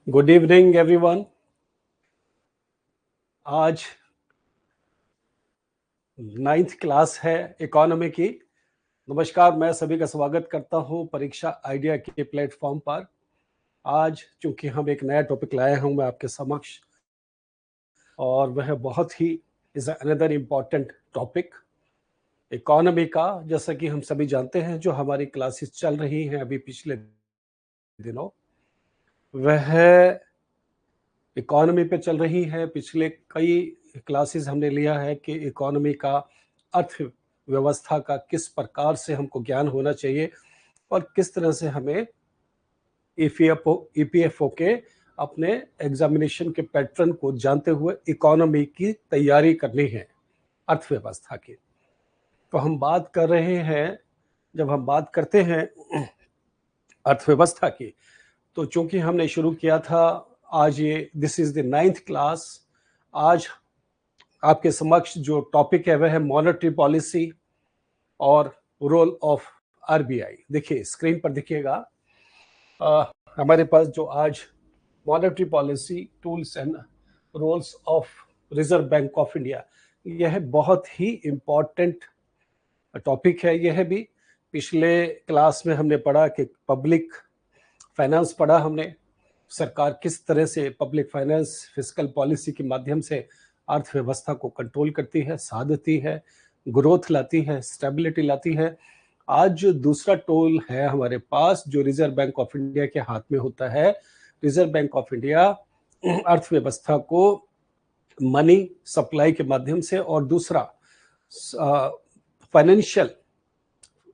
Good evening everyone. आज 9th class है economy की। नमस्कार, मैं सभी का स्वागत करता हूं परीक्षा आइडिया के प्लेटफॉर्म पर। आज चूंकि हम एक नया टॉपिक लाए हूं मैं आपके समक्ष, और वह बहुत he is another important topic economy का। जैसा कि हम सभी जानते हैं, जो हमारी क्लासेस चल रही हैं अभी पिछले दिनों, वह इकोनॉमी पे चल रही है। पिछले कई क्लासेस हमने लिया है कि इकोनॉमी का, अर्थव्यवस्था का किस प्रकार से हमको ज्ञान होना चाहिए और किस तरह से हमें ईपीएफओ के अपने एग्जामिनेशन के पैटर्न को जानते हुए इकोनॉमी की तैयारी करनी है अर्थव्यवस्था की। तो हम बात कर रहे हैं, जब हम बात करते हैं अर्थव्यवस्था की, तो चूंकि हमने शुरू किया था आज, ये this is the 9th class. आज आपके समक्ष जो टॉपिक है वह है मॉनेटरी पॉलिसी और रोल ऑफ आरबीआई। देखिए स्क्रीन पर दिखिएगा, हमारे पास जो आज monetary policy tools and roles of Reserve Bank of India, यह बहुत ही इम्पॉर्टेंट टॉपिक है। यह भी पिछले क्लास में हमने पढ़ा कि पब्लिक फाइनेंस पढ़ा हमने, सरकार किस तरह से पब्लिक फाइनेंस फिस्कल पॉलिसी के माध्यम से अर्थव्यवस्था को कंट्रोल करती है, साधती है, ग्रोथ लाती है, स्टेबिलिटी लाती है। आज जो दूसरा टूल है हमारे पास, जो रिजर्व बैंक ऑफ इंडिया के हाथ में होता है, रिजर्व बैंक ऑफ इंडिया अर्थव्यवस्था को मनी सप्लाई के माध्यम से, और दूसरा फाइनेंशियल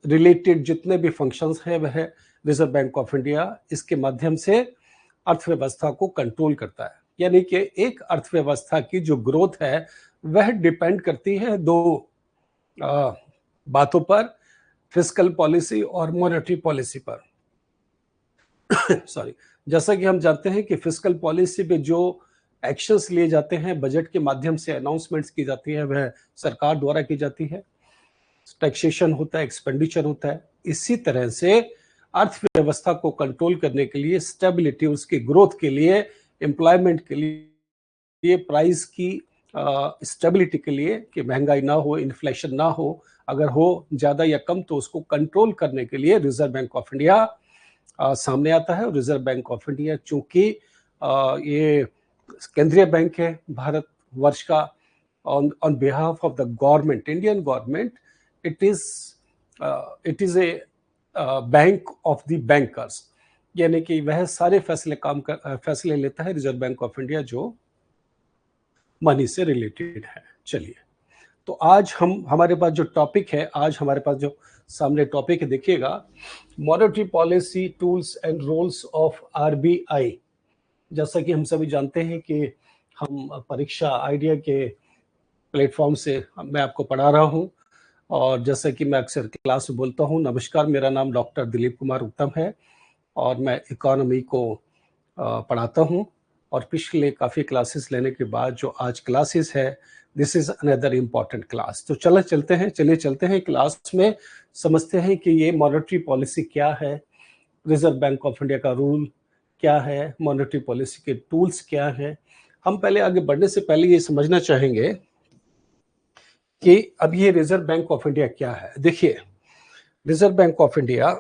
रिलेटेड जितने भी फंक्शंस हैं वह रिजर्व बैंक ऑफ इंडिया इसके माध्यम से अर्थव्यवस्था को कंट्रोल करता है। यानी कि एक अर्थव्यवस्था की जो ग्रोथ है वह डिपेंड करती है दो बातों पर, फिस्कल पॉलिसी और मॉनेटरी पॉलिसी पर। सॉरी, जैसा कि हम जानते हैं कि फिस्कल पॉलिसी पे जो एक्शंस लिए जाते हैं, बजट के माध्यम से अनाउंसमेंट्स की जाती है, वह सरकार द्वारा की जाती है। टैक्सेशन होता है, एक्सपेंडिचर होता है। इसी तरह से अर्थव्यवस्था को कंट्रोल करने के लिए, स्टेबिलिटी, उसकी ग्रोथ के लिए, एम्प्लॉयमेंट के लिए, प्राइस की स्टेबिलिटी के लिए कि महंगाई ना हो, इन्फ्लेशन ना हो, अगर हो ज्यादा या कम तो उसको कंट्रोल करने के लिए रिजर्व बैंक ऑफ इंडिया सामने आता है। रिजर्व बैंक ऑफ इंडिया चूंकि ये केंद्रीय बैंक है भारत वर्ष का, on behalf of the government, Indian government, it is a bank of the bankers। यानी कि वह सारे फैसले लेता है रिजर्व बैंक ऑफ इंडिया जो मनी से रिलेटेड है। चलिए, तो आज हमारे पास जो टॉपिक है, आज हमारे पास जो सामने टॉपिक है, देखिएगा, monetary policy tools and roles of RBI. जैसा कि हम सभी जानते हैं कि हम परीक्षा आइडिया के प्लेटफॉर्म से मैं आपको पढ़ा रहा हूं, और जैसा कि मैं अक्सर क्लास में बोलता हूं, नमस्कार, मेरा नाम डॉक्टर दिलीप कुमार उत्तम है और मैं इकोनॉमी को पढ़ाता हूं। और पिछले काफ़ी क्लासेस लेने के बाद जो आज क्लासेस है, this is another important class. तो चलिए चलते हैं क्लास में, समझते हैं कि ये मॉनेटरी पॉलिसी क्या है, रिजर्व बैंक ऑफ इंडिया का रूल क्या है, मॉनेटरी पॉलिसी के टूल्स क्या हैं। हम पहले आगे बढ़ने से पहले ये समझना चाहेंगे कि अब ये रिजर्व बैंक ऑफ इंडिया क्या है। देखिए, रिजर्व बैंक ऑफ इंडिया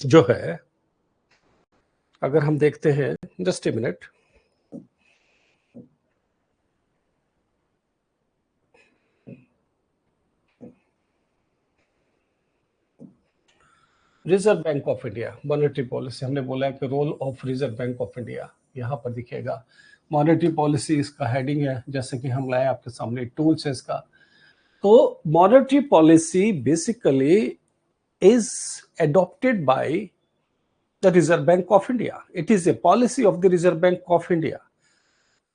जो है, अगर हम देखते हैं, just a minute, Reserve Bank of India monetary policy, हमने बोला है कि role of Reserve Bank of India, यहाँ पर दिखेगा मॉनेटरी पॉलिसी, इसका हेडिंग है, जैसे कि हम लाए आपके सामने, टूल्स है इसका। तो monetary policy basically is adopted by the Reserve Bank of India. It is a policy of the Reserve Bank of India.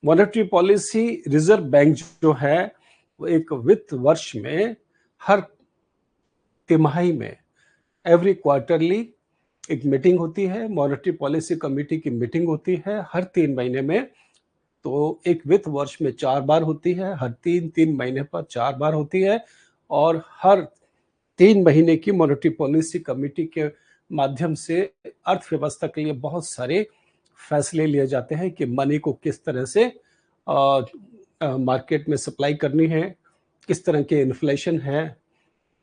Monetary policy reserve bank जो है वो एक वित्त वर्ष में हर तिमाही में, एवरी क्वार्टरली एक मीटिंग होती है, मॉनेटरी पॉलिसी कमेटी की मीटिंग होती है हर 3 महीने में। तो एक वित्त वर्ष में 4 बार होती है, हर 3 महीने पर 4 बार होती है, और हर 3 महीने की मॉनेटरी पॉलिसी कमेटी के माध्यम से अर्थव्यवस्था के लिए बहुत सारे फैसले लिए जाते हैं कि मनी को किस तरह से मार्केट में सप्लाई करनी है, किस तरह के इन्फ्लेशन है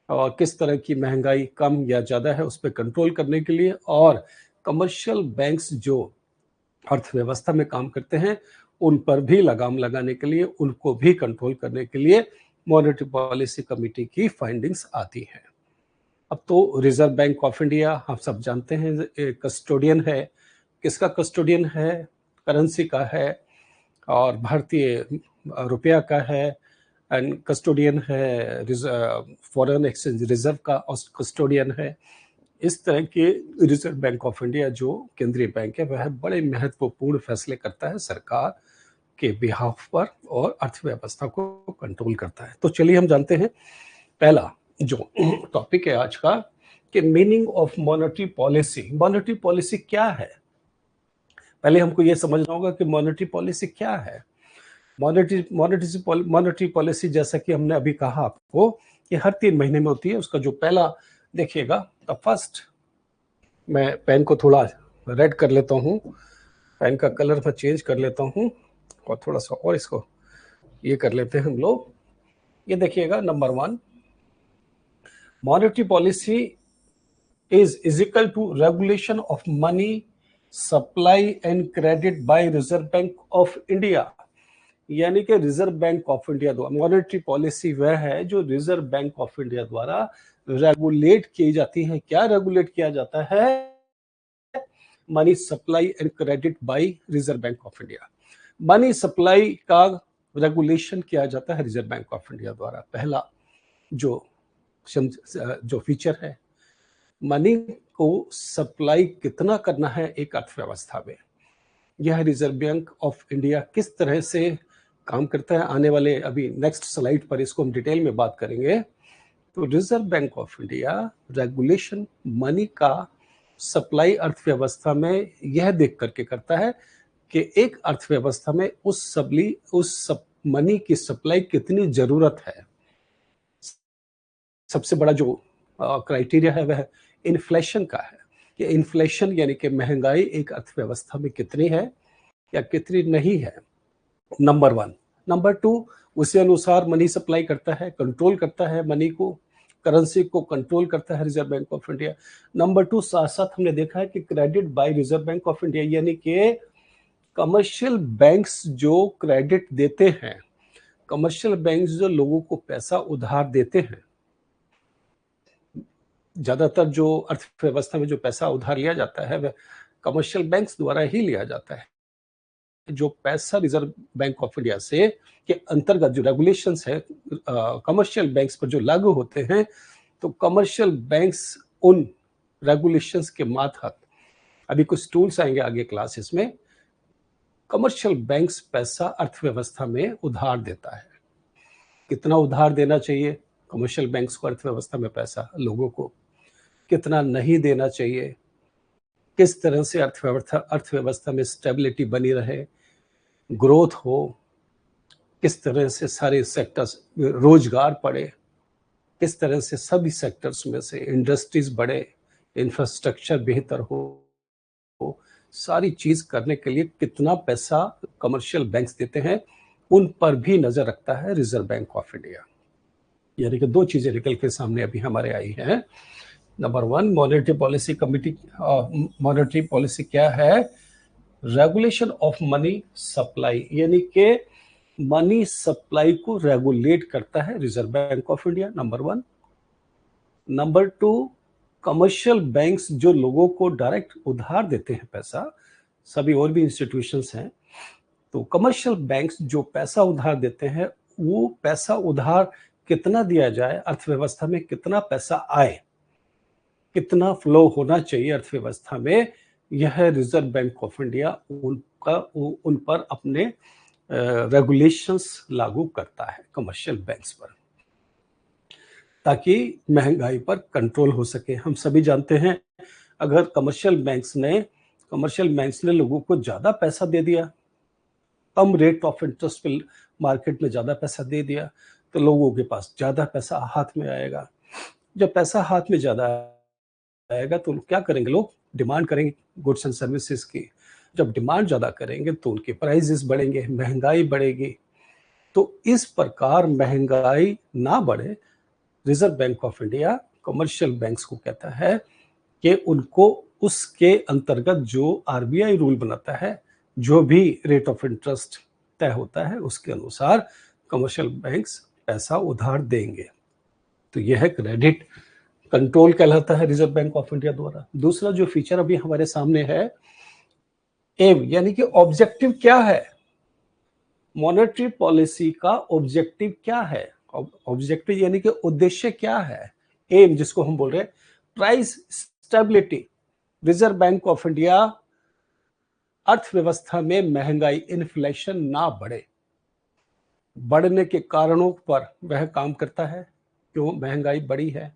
और किस तरह की महंगाई कम या ज़्यादा है उस पर कंट्रोल करने के लिए, और कमर्शियल बैंक्स जो अर्थव्यवस्था में काम करते हैं उन पर भी लगाम लगाने के लिए, उनको भी कंट्रोल करने के लिए मॉनेटरी पॉलिसी कमेटी की फाइंडिंग्स आती हैं। अब तो रिजर्व बैंक ऑफ इंडिया हम सब जानते हैं कस्टोडियन है। किसका कस्टोडियन है? करेंसी का है और भारतीय रुपया का है, एंड कस्टोडियन है फॉरेन एक्सचेंज रिजर्व का कस्टोडियन है। इस तरह के रिजर्व बैंक ऑफ इंडिया जो केंद्रीय बैंक है वह बड़े महत्वपूर्ण फैसले करता है सरकार के बिहाफ पर और अर्थव्यवस्था को कंट्रोल करता है। तो चलिए हम जानते हैं पहला जो टॉपिक है आज का कि meaning of monetary policy. Monetary policy क्या है? पहले हमको ये समझना होगा कि मॉनेटरी पॉलिसी क्या है। मॉनेटरी पॉलिसी जैसा कि हमने अभी कहा आपको कि हर 3 महीने में होती है। उसका जो पहला देखिएगा, द फर्स्ट, मैं पेन को थोड़ा रेड कर लेता हूँ, पेन का कलर मैं चेंज कर लेता हूँ और थोड़ा सा और इसको ये कर लेते हैं हम लोग। ये देखिएगा, number 1, monetary policy is equal to regulation of money supply and credit by reserve Bank of India. यानी कि रिजर्व बैंक ऑफ इंडिया द्वारा मॉनेटरी पॉलिसी वह है जो रिजर्व बैंक ऑफ इंडिया द्वारा रेगुलेट की जाती है। क्या रेगुलेट किया जाता है? Money supply and credit by reserve Bank of India. Money supply का रेगुलेशन किया जाता है रिजर्व बैंक ऑफ इंडिया द्वारा। पहला जो फीचर है, मनी को सप्लाई कितना करना है एक अर्थव्यवस्था में, यह रिजर्व बैंक ऑफ इंडिया किस तरह से काम करता है, आने वाले अभी नेक्स्ट स्लाइड पर इसको हम डिटेल में बात करेंगे। तो reserve Bank of India regulation money का सप्लाई अर्थव्यवस्था में यह देख करके करता है कि एक अर्थव्यवस्था में उस मनी की सप्लाई कितनी जरूरत है। सबसे बड़ा जो क्राइटेरिया है वह इन्फ्लेशन का है कि इन्फ्लेशन यानी कि महंगाई एक अर्थव्यवस्था में कितनी है या कितनी नहीं है, नंबर 1। नंबर 2, उसी अनुसार मनी सप्लाई करता है, कंट्रोल करता है मनी को, करेंसी को कंट्रोल करता है reserve Bank of India. Number 2, साथ साथ हमने देखा है कि credit by reserve Bank of India, यानी कि कमर्शियल बैंक्स जो क्रेडिट देते हैं, कमर्शियल बैंक्स जो लोगों को पैसा उधार देते हैं, ज्यादातर जो अर्थव्यवस्था में जो पैसा उधार लिया जाता है वह कमर्शियल बैंक्स द्वारा ही लिया जाता है। जो पैसा रिजर्व बैंक ऑफ इंडिया से के अंतर्गत जो रेगुलेशंस है कमर्शियल बैंक्स पर जो लागू होते हैं, तो कमर्शियल बैंक्स उन रेगुलेशंस के मातहत, अभी कुछ टूल्स आएंगे आगे क्लासेस में, कमर्शियल बैंक्स पैसा अर्थव्यवस्था में उधार देता है। कितना उधार देना चाहिए कमर्शियल बैंक्स को अर्थव्यवस्था में पैसा लोगों को, कितना नहीं देना चाहिए, किस तरह से अर्थव्यवस्था में स्टेबिलिटी बनी रहे, ग्रोथ हो, किस तरह से सारे सेक्टर्स रोजगार बढ़े, किस तरह से सभी सेक्टर्स में से इंडस्ट्रीज बढ़े, इंफ्रास्ट्रक्चर बेहतर हो, सारी चीज करने के लिए कितना पैसा कमर्शियल बैंक्स देते हैं, उन पर भी नजर रखता है रिजर्व बैंक ऑफ इंडिया। यानी कि 2 चीजें निकल के सामने अभी हमारे आई हैं। Number 1, monetary policy committee, monetary policy क्या है? रेगुलेशन ऑफ मनी सप्लाई, यानी कि मनी सप्लाई को रेगुलेट करता है reserve Bank of India, number 1। Number 2, commercial banks जो लोगों को डायरेक्ट उधार देते हैं पैसा, सभी और भी इंस्टीट्यूशंस हैं, तो कमर्शियल बैंक्स जो पैसा उधार देते हैं, वो पैसा उधार कितना दिया जाए, अर्थव्यवस्था में कितना पैसा आए, कितना फ्लो होना चाहिए अर्थव्यवस्था में, यह रिजर्व बैंक ऑफ इंडिया उन पर अपने रेगुलेशंस लागू करता है कमर्शियल बैंक्स पर, ताकि महंगाई पर कंट्रोल हो सके। हम सभी जानते हैं अगर कमर्शियल बैंक्स ने लोगों को ज्यादा पैसा दे दिया, कम रेट ऑफ इंटरेस्ट पे मार्केट में ज्यादा पैसा दे दिया, तो लोगों के पास ज्यादा पैसा हाथ में आएगा। जब पैसा हाथ में ज्यादा आएगा तो क्या करेंगे लोग? डिमांड करेंगे गुड्स एंड सर्विसेज की। जब डिमांड ज़्यादा करेंगे तो उनके प्राइजेस बढ़ेंगे, महंगाई बढ़ेगी। तो इस प्रकार महंगाई ना बढ़े, reserve Bank of India commercial banks को कहता है कि उनको उसके अंतर्गत जो आरबीआई रूल बनाता है, जो भी रेट ऑफ इंटरेस्ट तय होता है, उसके अनुसार कमर्शियल बैंक्स पैसा उधार देंगे। तो यह क्रेडिट कंट्रोल कहलाता है रिजर्व बैंक ऑफ इंडिया द्वारा। दूसरा जो फीचर अभी हमारे सामने है, एम यानी कि ऑब्जेक्टिव क्या है, मॉनेटरी पॉलिसी का ऑब्जेक्टिव क्या है, ऑब्जेक्टिव यानी कि उद्देश्य क्या है, एम जिसको हम बोल रहे हैं price stability. Reserve Bank of India अर्थव्यवस्था में महंगाई इन्फ्लेशन ना बढ़े, बढ़ने के कारणों पर वह काम करता है। क्यों महंगाई बढ़ी है,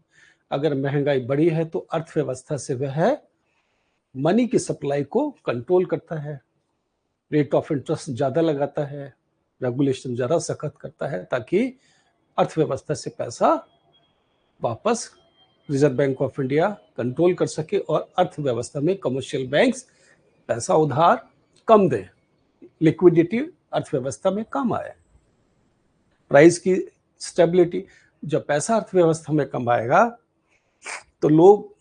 अगर महंगाई बढ़ी है तो अर्थव्यवस्था से वह मनी की सप्लाई को कंट्रोल करता है, रेट ऑफ इंटरेस्ट ज्यादा लगाता है, रेगुलेशन ज्यादा सख्त करता है, ताकि अर्थव्यवस्था से पैसा वापस reserve Bank of India control कर सके और अर्थव्यवस्था में कमर्शियल बैंक्स पैसा उधार कम दें, लिक्विडिटी अर्थव्यवस्था में कम आए। प्राइस की स्टेबिलिटी, जब पैसा अर्थव्यवस्था में कम आएगा तो लोग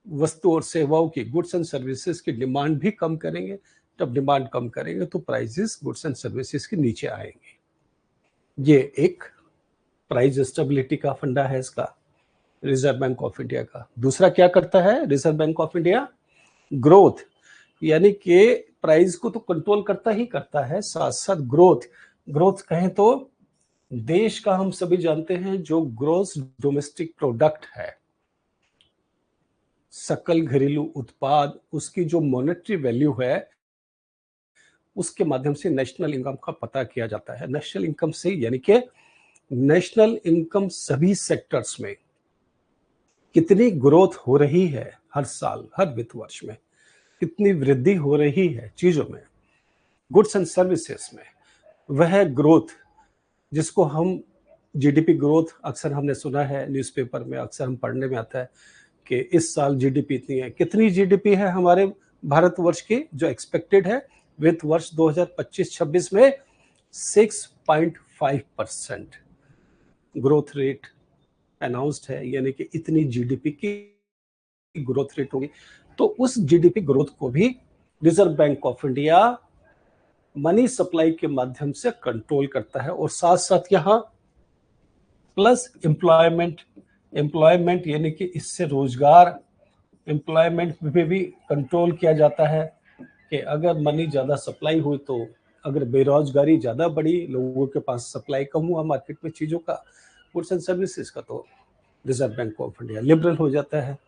वस्तु और सेवाओं की, गुड्स एंड सर्विसेज की डिमांड भी कम करेंगे। जब डिमांड कम करेंगे तो प्राइसेस गुड्स एंड सर्विसेज के नीचे आएंगे। ये एक प्राइस स्टेबिलिटी का फंडा है इसका, रिजर्व बैंक ऑफ इंडिया का। दूसरा क्या करता है reserve Bank of India, growth, यानी कि प्राइस को तो कंट्रोल करता ही करता है, साथ साथ ग्रोथ कहें तो देश का हम सभी जानते हैं जो ग्रोस डोमेस्टिक प्रोडक्ट है, सकल घरेलू उत्पाद, उसकी जो मॉनेटरी वैल्यू है, उसके माध्यम से नेशनल इनकम का पता किया जाता है। नेशनल इनकम से यानी कि नेशनल इनकम सभी सेक्टर्स में कितनी ग्रोथ हो रही है हर साल, हर वित्त वर्ष में कितनी वृद्धि हो रही है चीजों में, गुड्स एंड सर्विसेज में, वह ग्रोथ जिसको हम जीडीपी ग्रोथ, अक्सर हमने सुना है न्यूज़पेपर में, अक्सर हम पढ़ने में आता है कि इस साल जीडीपी इतनी है। कितनी जीडीपी है हमारे भारतवर्ष की जो एक्सपेक्टेड है वित्त वर्ष 2025-26 में? 6.5% ग्रोथ रेट अनाउंस्ड है, यानी कि इतनी जीडीपी की ग्रोथ रेट होगी। तो उस जीडीपी ग्रोथ को भी reserve Bank of India money supply के माध्यम से कंट्रोल करता है। और साथ साथ यहां प्लस एम्प्लॉयमेंट यानी कि इससे रोजगार, एम्प्लॉयमेंट पे भी कंट्रोल किया जाता है कि अगर मनी ज्यादा सप्लाई हुई तो, अगर बेरोजगारी ज्यादा बढ़ी, लोगों के पास सप्लाई कम हुआ मार्केट में चीजों का, गुड्स एंड सर्विसेज का, तो reserve Bank of India liberal हो जाता है,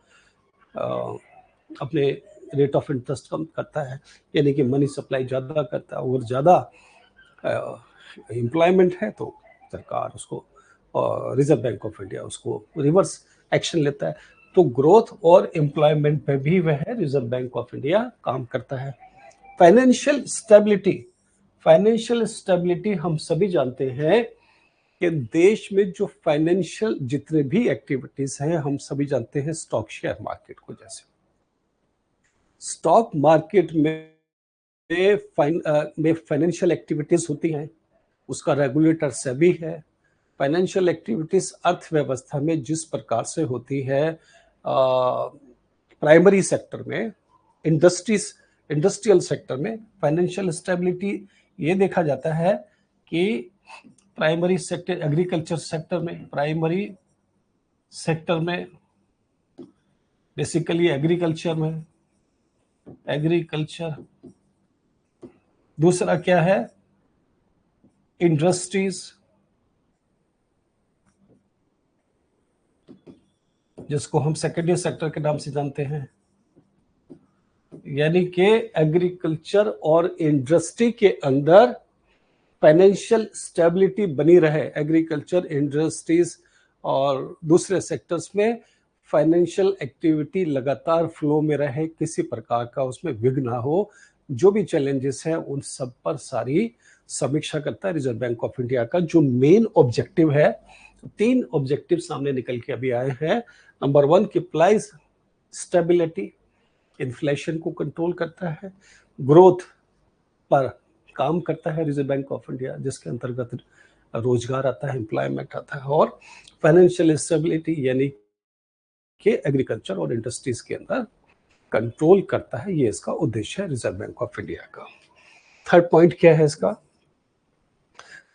अपने रेट ऑफ इंटरेस्ट कम करता है, यानी कि मनी सप्लाई ज़्यादा करता है। और ज़्यादा एम्प्लॉयमेंट है तो सरकार उसको, रिजर्व बैंक ऑफ इंडिया उसको रिवर्स एक्शन लेता है। तो ग्रोथ और एम्प्लॉयमेंट पे भी वह रिजर्व बैंक ऑफ इंडिया काम करता है। फाइनेंशियल स्टेबिलिटी हम सभी जानते हैं कि देश में जो फाइनेंशियल जितने भी एक्टिविटीज हैं, हम सभी जानते हैं स्टॉक शेयर मार्केट को, जैसे स्टॉक मार्केट में फाइनेंशियल एक्टिविटीज होती हैं, उसका रेगुलेटर सेबी है। फाइनेंशियल एक्टिविटीज अर्थव्यवस्था में जिस प्रकार से होती है, प्राइमरी सेक्टर में, इंडस्ट्रियल सेक्टर में फाइनेंशियल स्टेबिलिटी ये देखा जाता है कि प्राइमरी सेक्टर, एग्रीकल्चर सेक्टर में, प्राइमरी सेक्टर में बेसिकली एग्रीकल्चर, दूसरा क्या है इंडस्ट्रीज, जिसको हम सेकेंडरी सेक्टर के नाम से जानते हैं। यानी कि एग्रीकल्चर और इंडस्ट्री के अंदर फाइनेंशियल स्टेबिलिटी बनी रहे, एग्रीकल्चर, इंडस्ट्रीज और दूसरे सेक्टर्स में फाइनेंशियल एक्टिविटी लगातार फ्लो में रहे, किसी प्रकार का उसमें विघ्न ना हो। जो भी चैलेंजेस हैं उन सब पर सारी समीक्षा करता है रिजर्व बैंक ऑफ इंडिया का जो मेन ऑब्जेक्टिव है। 3 ऑब्जेक्टिव सामने निकल के अभी आए हैं। नंबर 1 की प्राइस स्टेबिलिटी, इन्फ्लेशन को कंट्रोल करता है। ग्रोथ पर काम करता है रिजर्व बैंक ऑफ इंडिया, जिसके अंतर्गत रोजगार आता है, एम्प्लॉयमेंट आता है, और फाइनेंशियल स्टेबिलिटी यानी कि एग्रीकल्चर और इंडस्ट्रीज के अंदर कंट्रोल करता है। ये इसका उद्देश्य है रिजर्व बैंक ऑफ इंडिया का। थर्ड पॉइंट क्या है इसका?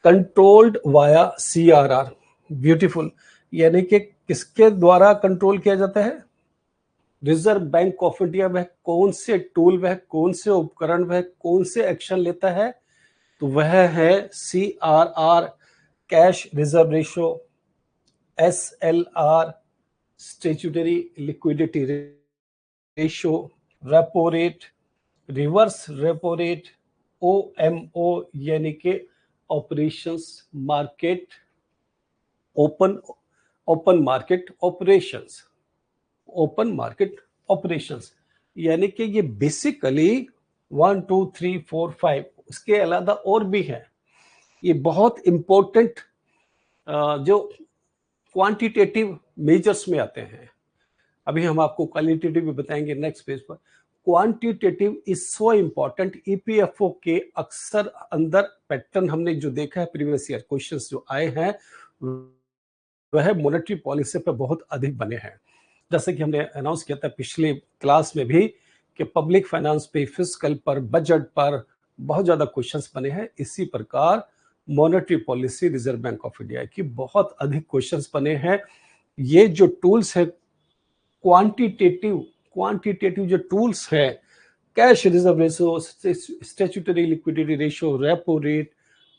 Controlled via CRR। ब्यूटीफुल, यानी कि किसके द्वारा कंट्रोल किया जाता है? Reserve Bank of India. वह कौन से टूल, वह कौन से उपकरण, वह कौन से एक्शन लेता है? तो वह है CRR, cash reserve ratio, SLR, statutory liquidity ratio, repo rate, reverse repo rate, OMO यानी कि operations market, open market operations, open market operations, यानी कि ये बेसिकली 1 2 3 4 5, उसके अलावा और भी है। ये बहुत इंपॉर्टेंट जो क्वांटिटेटिव मेजर्स में आते हैं। अभी हम आपको क्वालिटेटिव भी बताएंगे नेक्स्ट पेज पर। Quantitative is so important. EPFO के अक्सर अंदर पैटर्न हमने जो देखा है, प्रीवियस ईयर क्वेश्चंस जो आए हैं, वह मॉनेटरी पॉलिसी पर बहुत अधिक बने हैं। जैसे कि हमने अनाउंस किया था पिछले क्लास में भी कि पब्लिक फाइनेंस पे, फिस्कल पर, बजट पर बहुत ज्यादा क्वेश्चंस बने हैं। इसी प्रकार monetary policy reserve Bank of India की बहुत अधिक क्वेश्चंस बने हैं। ये जो टूल्स है क्वांटिटेटिव जो टूल्स है, cash reserve ratio, statutory liquidity ratio, repo rate,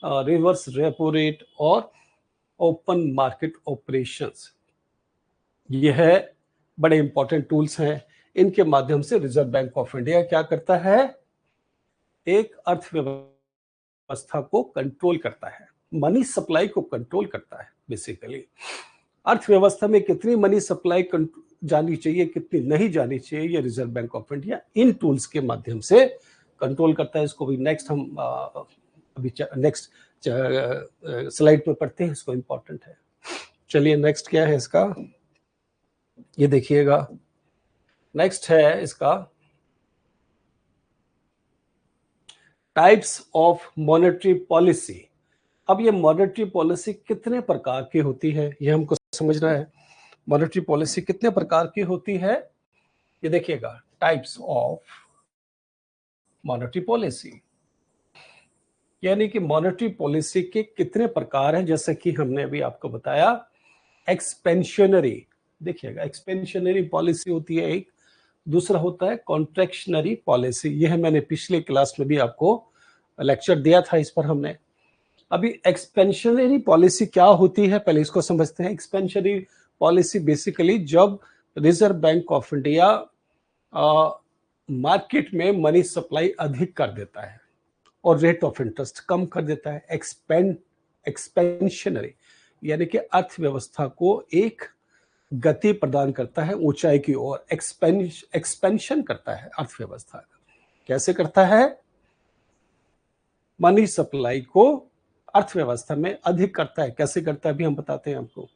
reverse repo rate और ओपन मार्केट ऑपरेशंस, यह बड़े इंपॉर्टेंट टूल्स हैं। इनके माध्यम से रिजर्व बैंक ऑफ इंडिया क्या करता है? एक अर्थव्यवस्था को कंट्रोल करता है, मनी सप्लाई को कंट्रोल करता है। बेसिकली अर्थव्यवस्था में कितनी मनी सप्लाई जानी चाहिए, कितनी नहीं जानी चाहिए, ये reserve Bank of India in tools के माध्यम से कंट्रोल करता है। इसको भी नेक्स्ट हम अभी नेक्स्ट स्लाइड पे पढ़ते हैं, इसको इंपॉर्टेंट है। चलिए नेक्स्ट क्या है इसका, ये देखिएगा। नेक्स्ट है इसका टाइप्स ऑफ मॉनेटरी पॉलिसी। अब ये मॉनेटरी पॉलिसी कितने प्रकार की होती है, ये हमको समझना है। मॉनेटरी पॉलिसी कितने प्रकार की होती है, ये देखिएगा। टाइप्स ऑफ मॉनेटरी पॉलिसी, यानी कि मॉनेटरी पॉलिसी के कितने प्रकार हैं। जैसे कि हमने अभी आपको बताया, एक्सपेंशनरी, देखिएगा एक्सपेंशनरी पॉलिसी होती है एक, दूसरा होता है कॉन्ट्रैक्शनरी पॉलिसी। यह मैंने पिछले क्लास में भी आपको लेक्चर दिया था इस पर हमने। अभी एक्सपेंशनरी पॉलिसी क्या होती है, पहले इसको समझते हैं। एक्सपेंशनरी पॉलिसी बेसिकली जब reserve Bank of India market में मनी सप्लाई अधिक कर देता है और रेट ऑफ इंटरेस्ट कम कर देता है। एक्सपेंशनरी यानी कि अर्थव्यवस्था को एक गति प्रदान करता है ऊंचाई की ओर, एक्सपेंशन करता है अर्थव्यवस्था का। कैसे करता है? मनी सप्लाई को अर्थव्यवस्था में अधिक करता है। कैसे करता है अभी हम बताते हैं आपको।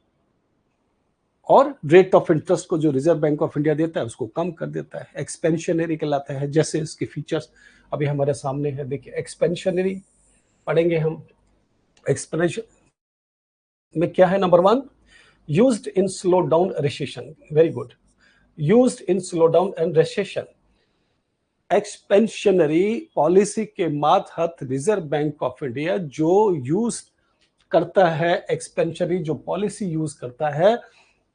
और रेट ऑफ इंटरेस्ट को जो रिजर्व बैंक ऑफ इंडिया देता है उसको कम कर देता है। एक्सपेंशनरी कहलाता है। जैसे इसके फीचर्स अभी हमारे सामने है, देखिए। एक्सपेंशनरी पढ़ेंगे हम। एक्सपेंशन में क्या है? Number 1, used in slow down recession. Very good, used in slow down and recession. Expansionary policy के मातहत रिजर्व बैंक ऑफ इंडिया जो यूज करता है, एक्सपेंशनरी जो पॉलिसी यूज करता है,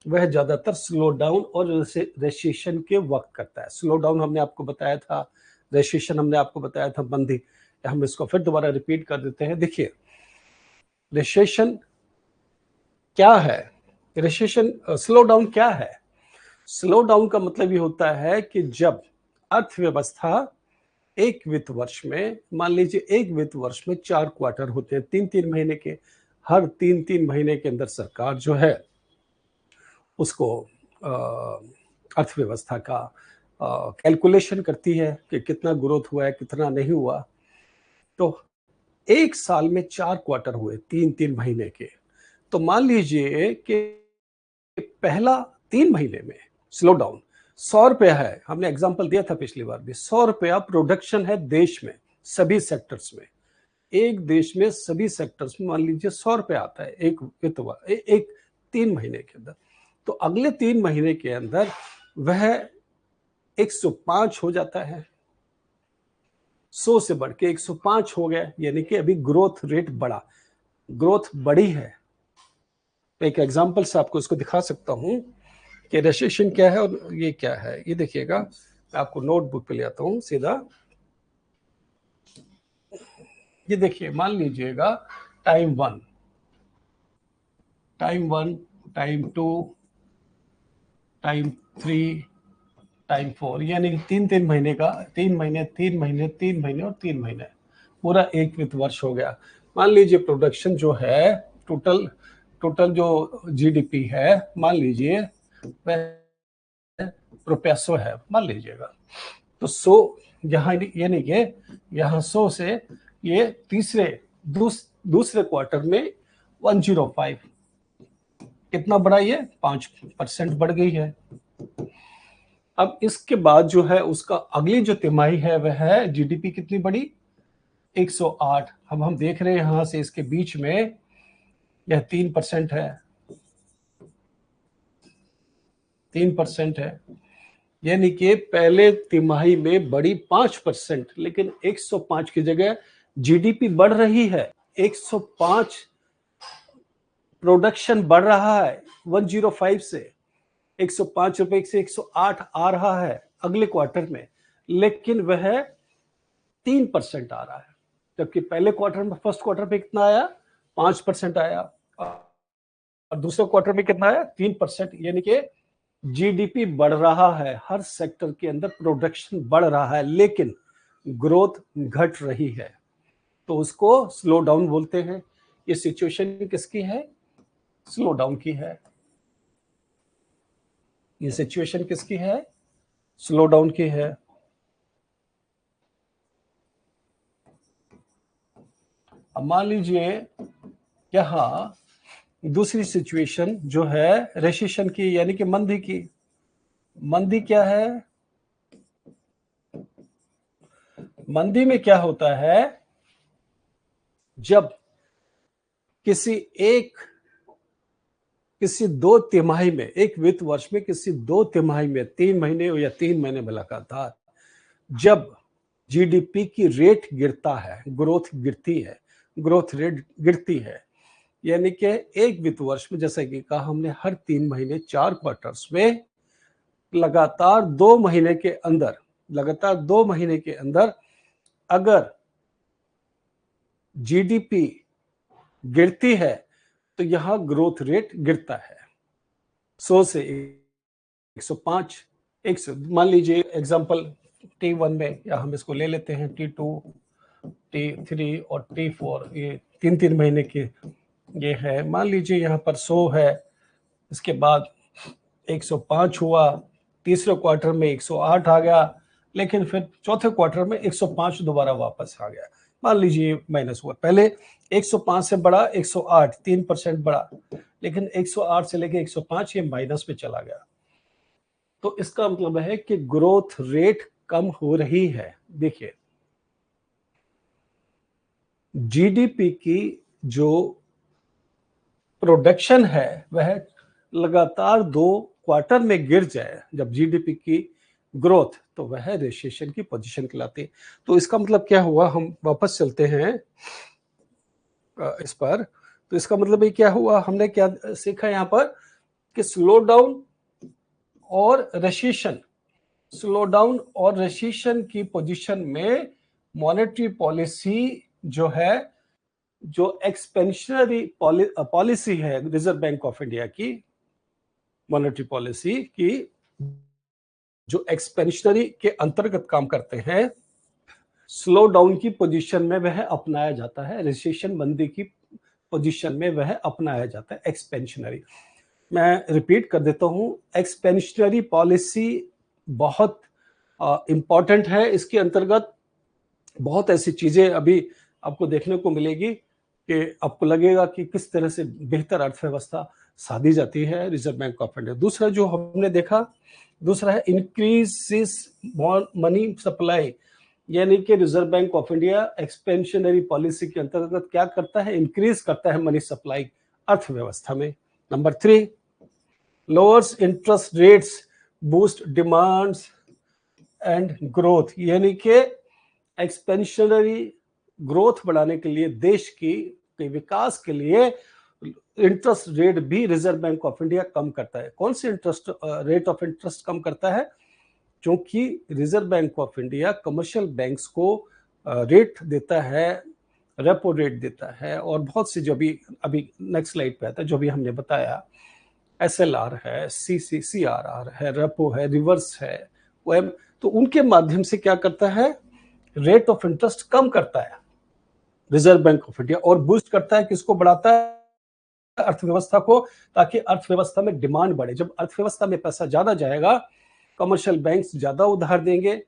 वह ज्यादातर स्लो डाउन और रिसेशन के वक्त करता है। स्लो डाउन हमने आपको बताया था, रिसेशन हमने आपको बताया था मंदी। हम इसको फिर दोबारा रिपीट कर देते हैं। देखिए, रिसेशन क्या है? रिसेशन, स्लो डाउन क्या है? स्लो डाउन का मतलब ये होता है कि जब अर्थव्यवस्था एक वित्त वर्ष में, मान लीजिए एक वित्त वर्ष में 4 क्वार्टर होते हैं, 3-3 महीने के, हर 3-3 महीने के अंदर सरकार जो है उसको अर्थव्यवस्था का कैलकुलेशन करती है कि कितना ग्रोथ हुआ है, कितना नहीं हुआ। तो एक साल में 4 क्वार्टर हुए, 3-3 महीने के। तो मान लीजिए कि पहला 3 महीने में स्लो डाउन, ₹100 है, हमने एग्जांपल दिया था पिछली बार भी, ₹100 प्रोडक्शन है देश में, सभी सेक्टर्स में। एक देश में सभी सेक्टर्स में मान लीजिए ₹100 आता है एक वित्त एक 3 महीने के अंदर। तो अगले 3 महीने के अंदर वह 105 हो जाता है, 100 से बढ़ के 105 हो गया, यानी कि अभी ग्रोथ रेट बढ़ा, ग्रोथ बढ़ी है। तो एक एग्जांपल से आपको इसको दिखा सकता हूं कि रेसेशन क्या है और ये क्या है। ये देखिएगा, मैं आपको नोटबुक पे ले आता हूं सीधा। ये देखिए, मान लीजिएगा time 1, time 1, time 2, time 3, time 4, यानी कि 3-3 महीने का, 3 महीने, 3 महीने, 3 महीने और 3 महीने, पूरा एक वित्त वर्ष हो गया। मान लीजिए प्रोडक्शन जो है, टोटल टोटल जो जीडीपी है, मान लीजिए वह ₹100 है, मान लीजिएगा। तो 100 यहाँ, यानी कि यहाँ 100 से ये दूसरे क्वार्टर में 105, कितना बढ़ा, ये 5% बढ़ गई है। अब इसके बाद जो है उसका अगली जो तिमाही है वह है जीडीपी कितनी बढ़ी, 108। अब हम देख रहे हैं यहां से इसके बीच में यह 3% है, 3% है, यानी कि पहले तिमाही में बढ़ी 5%, लेकिन 105 की जगह जीडीपी बढ़ रही है, 105 प्रोडक्शन बढ़ रहा है, 105 से ₹105 से 108 आ रहा है अगले क्वार्टर में, लेकिन वह 3% आ रहा है, जबकि पहले क्वार्टर में, फर्स्ट क्वार्टर में कितना आया, 5% आया, और दूसरे क्वार्टर में कितना आया, 3%। यानी कि जीडीपी बढ़ रहा है, हर सेक्टर के अंदर प्रोडक्शन बढ़ रहा है, लेकिन ग्रोथ घट रही है, तो उसको स्लो डाउन बोलते हैं। ये सिचुएशन किसकी है, स्लो डाउन की है। ये सिचुएशन किसकी है, स्लो डाउन की है। अब मान लीजिए यहां दूसरी सिचुएशन जो है रेसेशन की, यानी कि मंदी की। मंदी क्या है, मंदी में क्या होता है, जब किसी 2 तिमाही में, एक वित्त वर्ष में किसी 2 तिमाही में, 3 महीने या 3 महीने में लगातार जब जीडीपी की रेट गिरता है, ग्रोथ गिरती है, ग्रोथ रेट गिरती है, यानी कि एक वित्त वर्ष में, जैसा कि कहा हमने, हर 3 महीने 4 क्वार्टर्स में लगातार 2 महीने के अंदर, लगातार 2 महीने के अंदर अगर जीडीपी गिरती है तो यहां ग्रोथ रेट गिरता है, 100 से 105, 100। मान लीजिए एग्जांपल T1 में, या हम इसको ले लेते हैं T2, T3 और T4, ये 3-3 महीने के ये है। मान लीजिए यहाँ पर 100 है, इसके बाद 105 हुआ, तीसरे क्वार्टर में 108 आ गया, लेकिन फिर चौथे क्वार्टर में 105 दोबारा वापस आ गया। मान लीजिए माइनस हुआ, पहले 105 से बढ़ा 108, 3% बढ़ा, लेकिन 108 से लेके 105 ये माइनस में चला गया। तो इसका मतलब है कि ग्रोथ रेट कम हो रही है। देखिए, जीडीपी की जो प्रोडक्शन है वह लगातार 2 क्वार्टर में गिर जाए जब जीडीपी की ग्रोथ, तो वह रिसेशन की पोजीशन कहलाती है। तो इसका मतलब क्या हुआ, हम वापस चलते हैं इस पर। तो इसका मतलब ये क्या हुआ, हमने क्या सीखा यहाँ पर कि स्लो डाउन और रेसेशन, स्लो डाउन और रेसेशन की पोजीशन में मॉनेटरी पॉलिसी जो है, जो एक्सपेंशनरी पॉलिसी है रिजर्व बैंक ऑफ इंडिया की, मॉनेटरी पॉलिसी की जो एक्सपेंशनरी के अंतर्गत काम करते हैं, स्लो डाउन की पोजीशन में वह अपनाया जाता है, रिसेशन मंदी की पोजीशन में वह अपनाया जाता है एक्सपेंशनरी। मैं रिपीट कर देता हूं, एक्सपेंशनरी पॉलिसी बहुत इंपॉर्टेंट है। इसके अंतर्गत बहुत ऐसी चीजें अभी आपको देखने को मिलेगी कि आपको लगेगा कि किस तरह से बेहतर अर्थव्यवस्था साधी जाती है रिजर्व बैंक ऑफ इंडिया। दूसरा जो हमने देखा दूसरा है इंक्रीज मनी सप्लाई, यानी कि reserve Bank of India expansionary policy के अंतर्गत क्या करता है, इंक्रीज करता है मनी सप्लाई अर्थव्यवस्था में। Number 3, lowers interest rates boost demands and growth, यानी कि एक्सपेंशनरी ग्रोथ बढ़ाने के लिए, देश के विकास के लिए इंटरेस्ट रेट भी रिजर्व बैंक ऑफ इंडिया कम करता है। कौन सी इंटरेस्ट रेट ऑफ इंटरेस्ट कम करता है? क्योंकि reserve Bank of India commercial banks को रेट देता है, रेपो रेट देता है, और बहुत सी जो भी अभी नेक्स्ट स्लाइड पे आता है, जो भी हमने बताया, SLR है, CRR है, रेपो है, रिवर्स है, तो उनके माध्यम से क्या करता है, रेट ऑफ इंटरेस्ट कम करता है रिजर्व बैंक ऑफ इंडिया, और बूस्ट करता है, किसको बढ़ाता है, अर्थव्यवस्था को, ताकि अर्थव्यवस्था में डिमांड बढ़े। जब अर्थव्यवस्था में पैसा ज्यादा जाएगा, कमर्शियल बैंक्स ज्यादा उधार देंगे,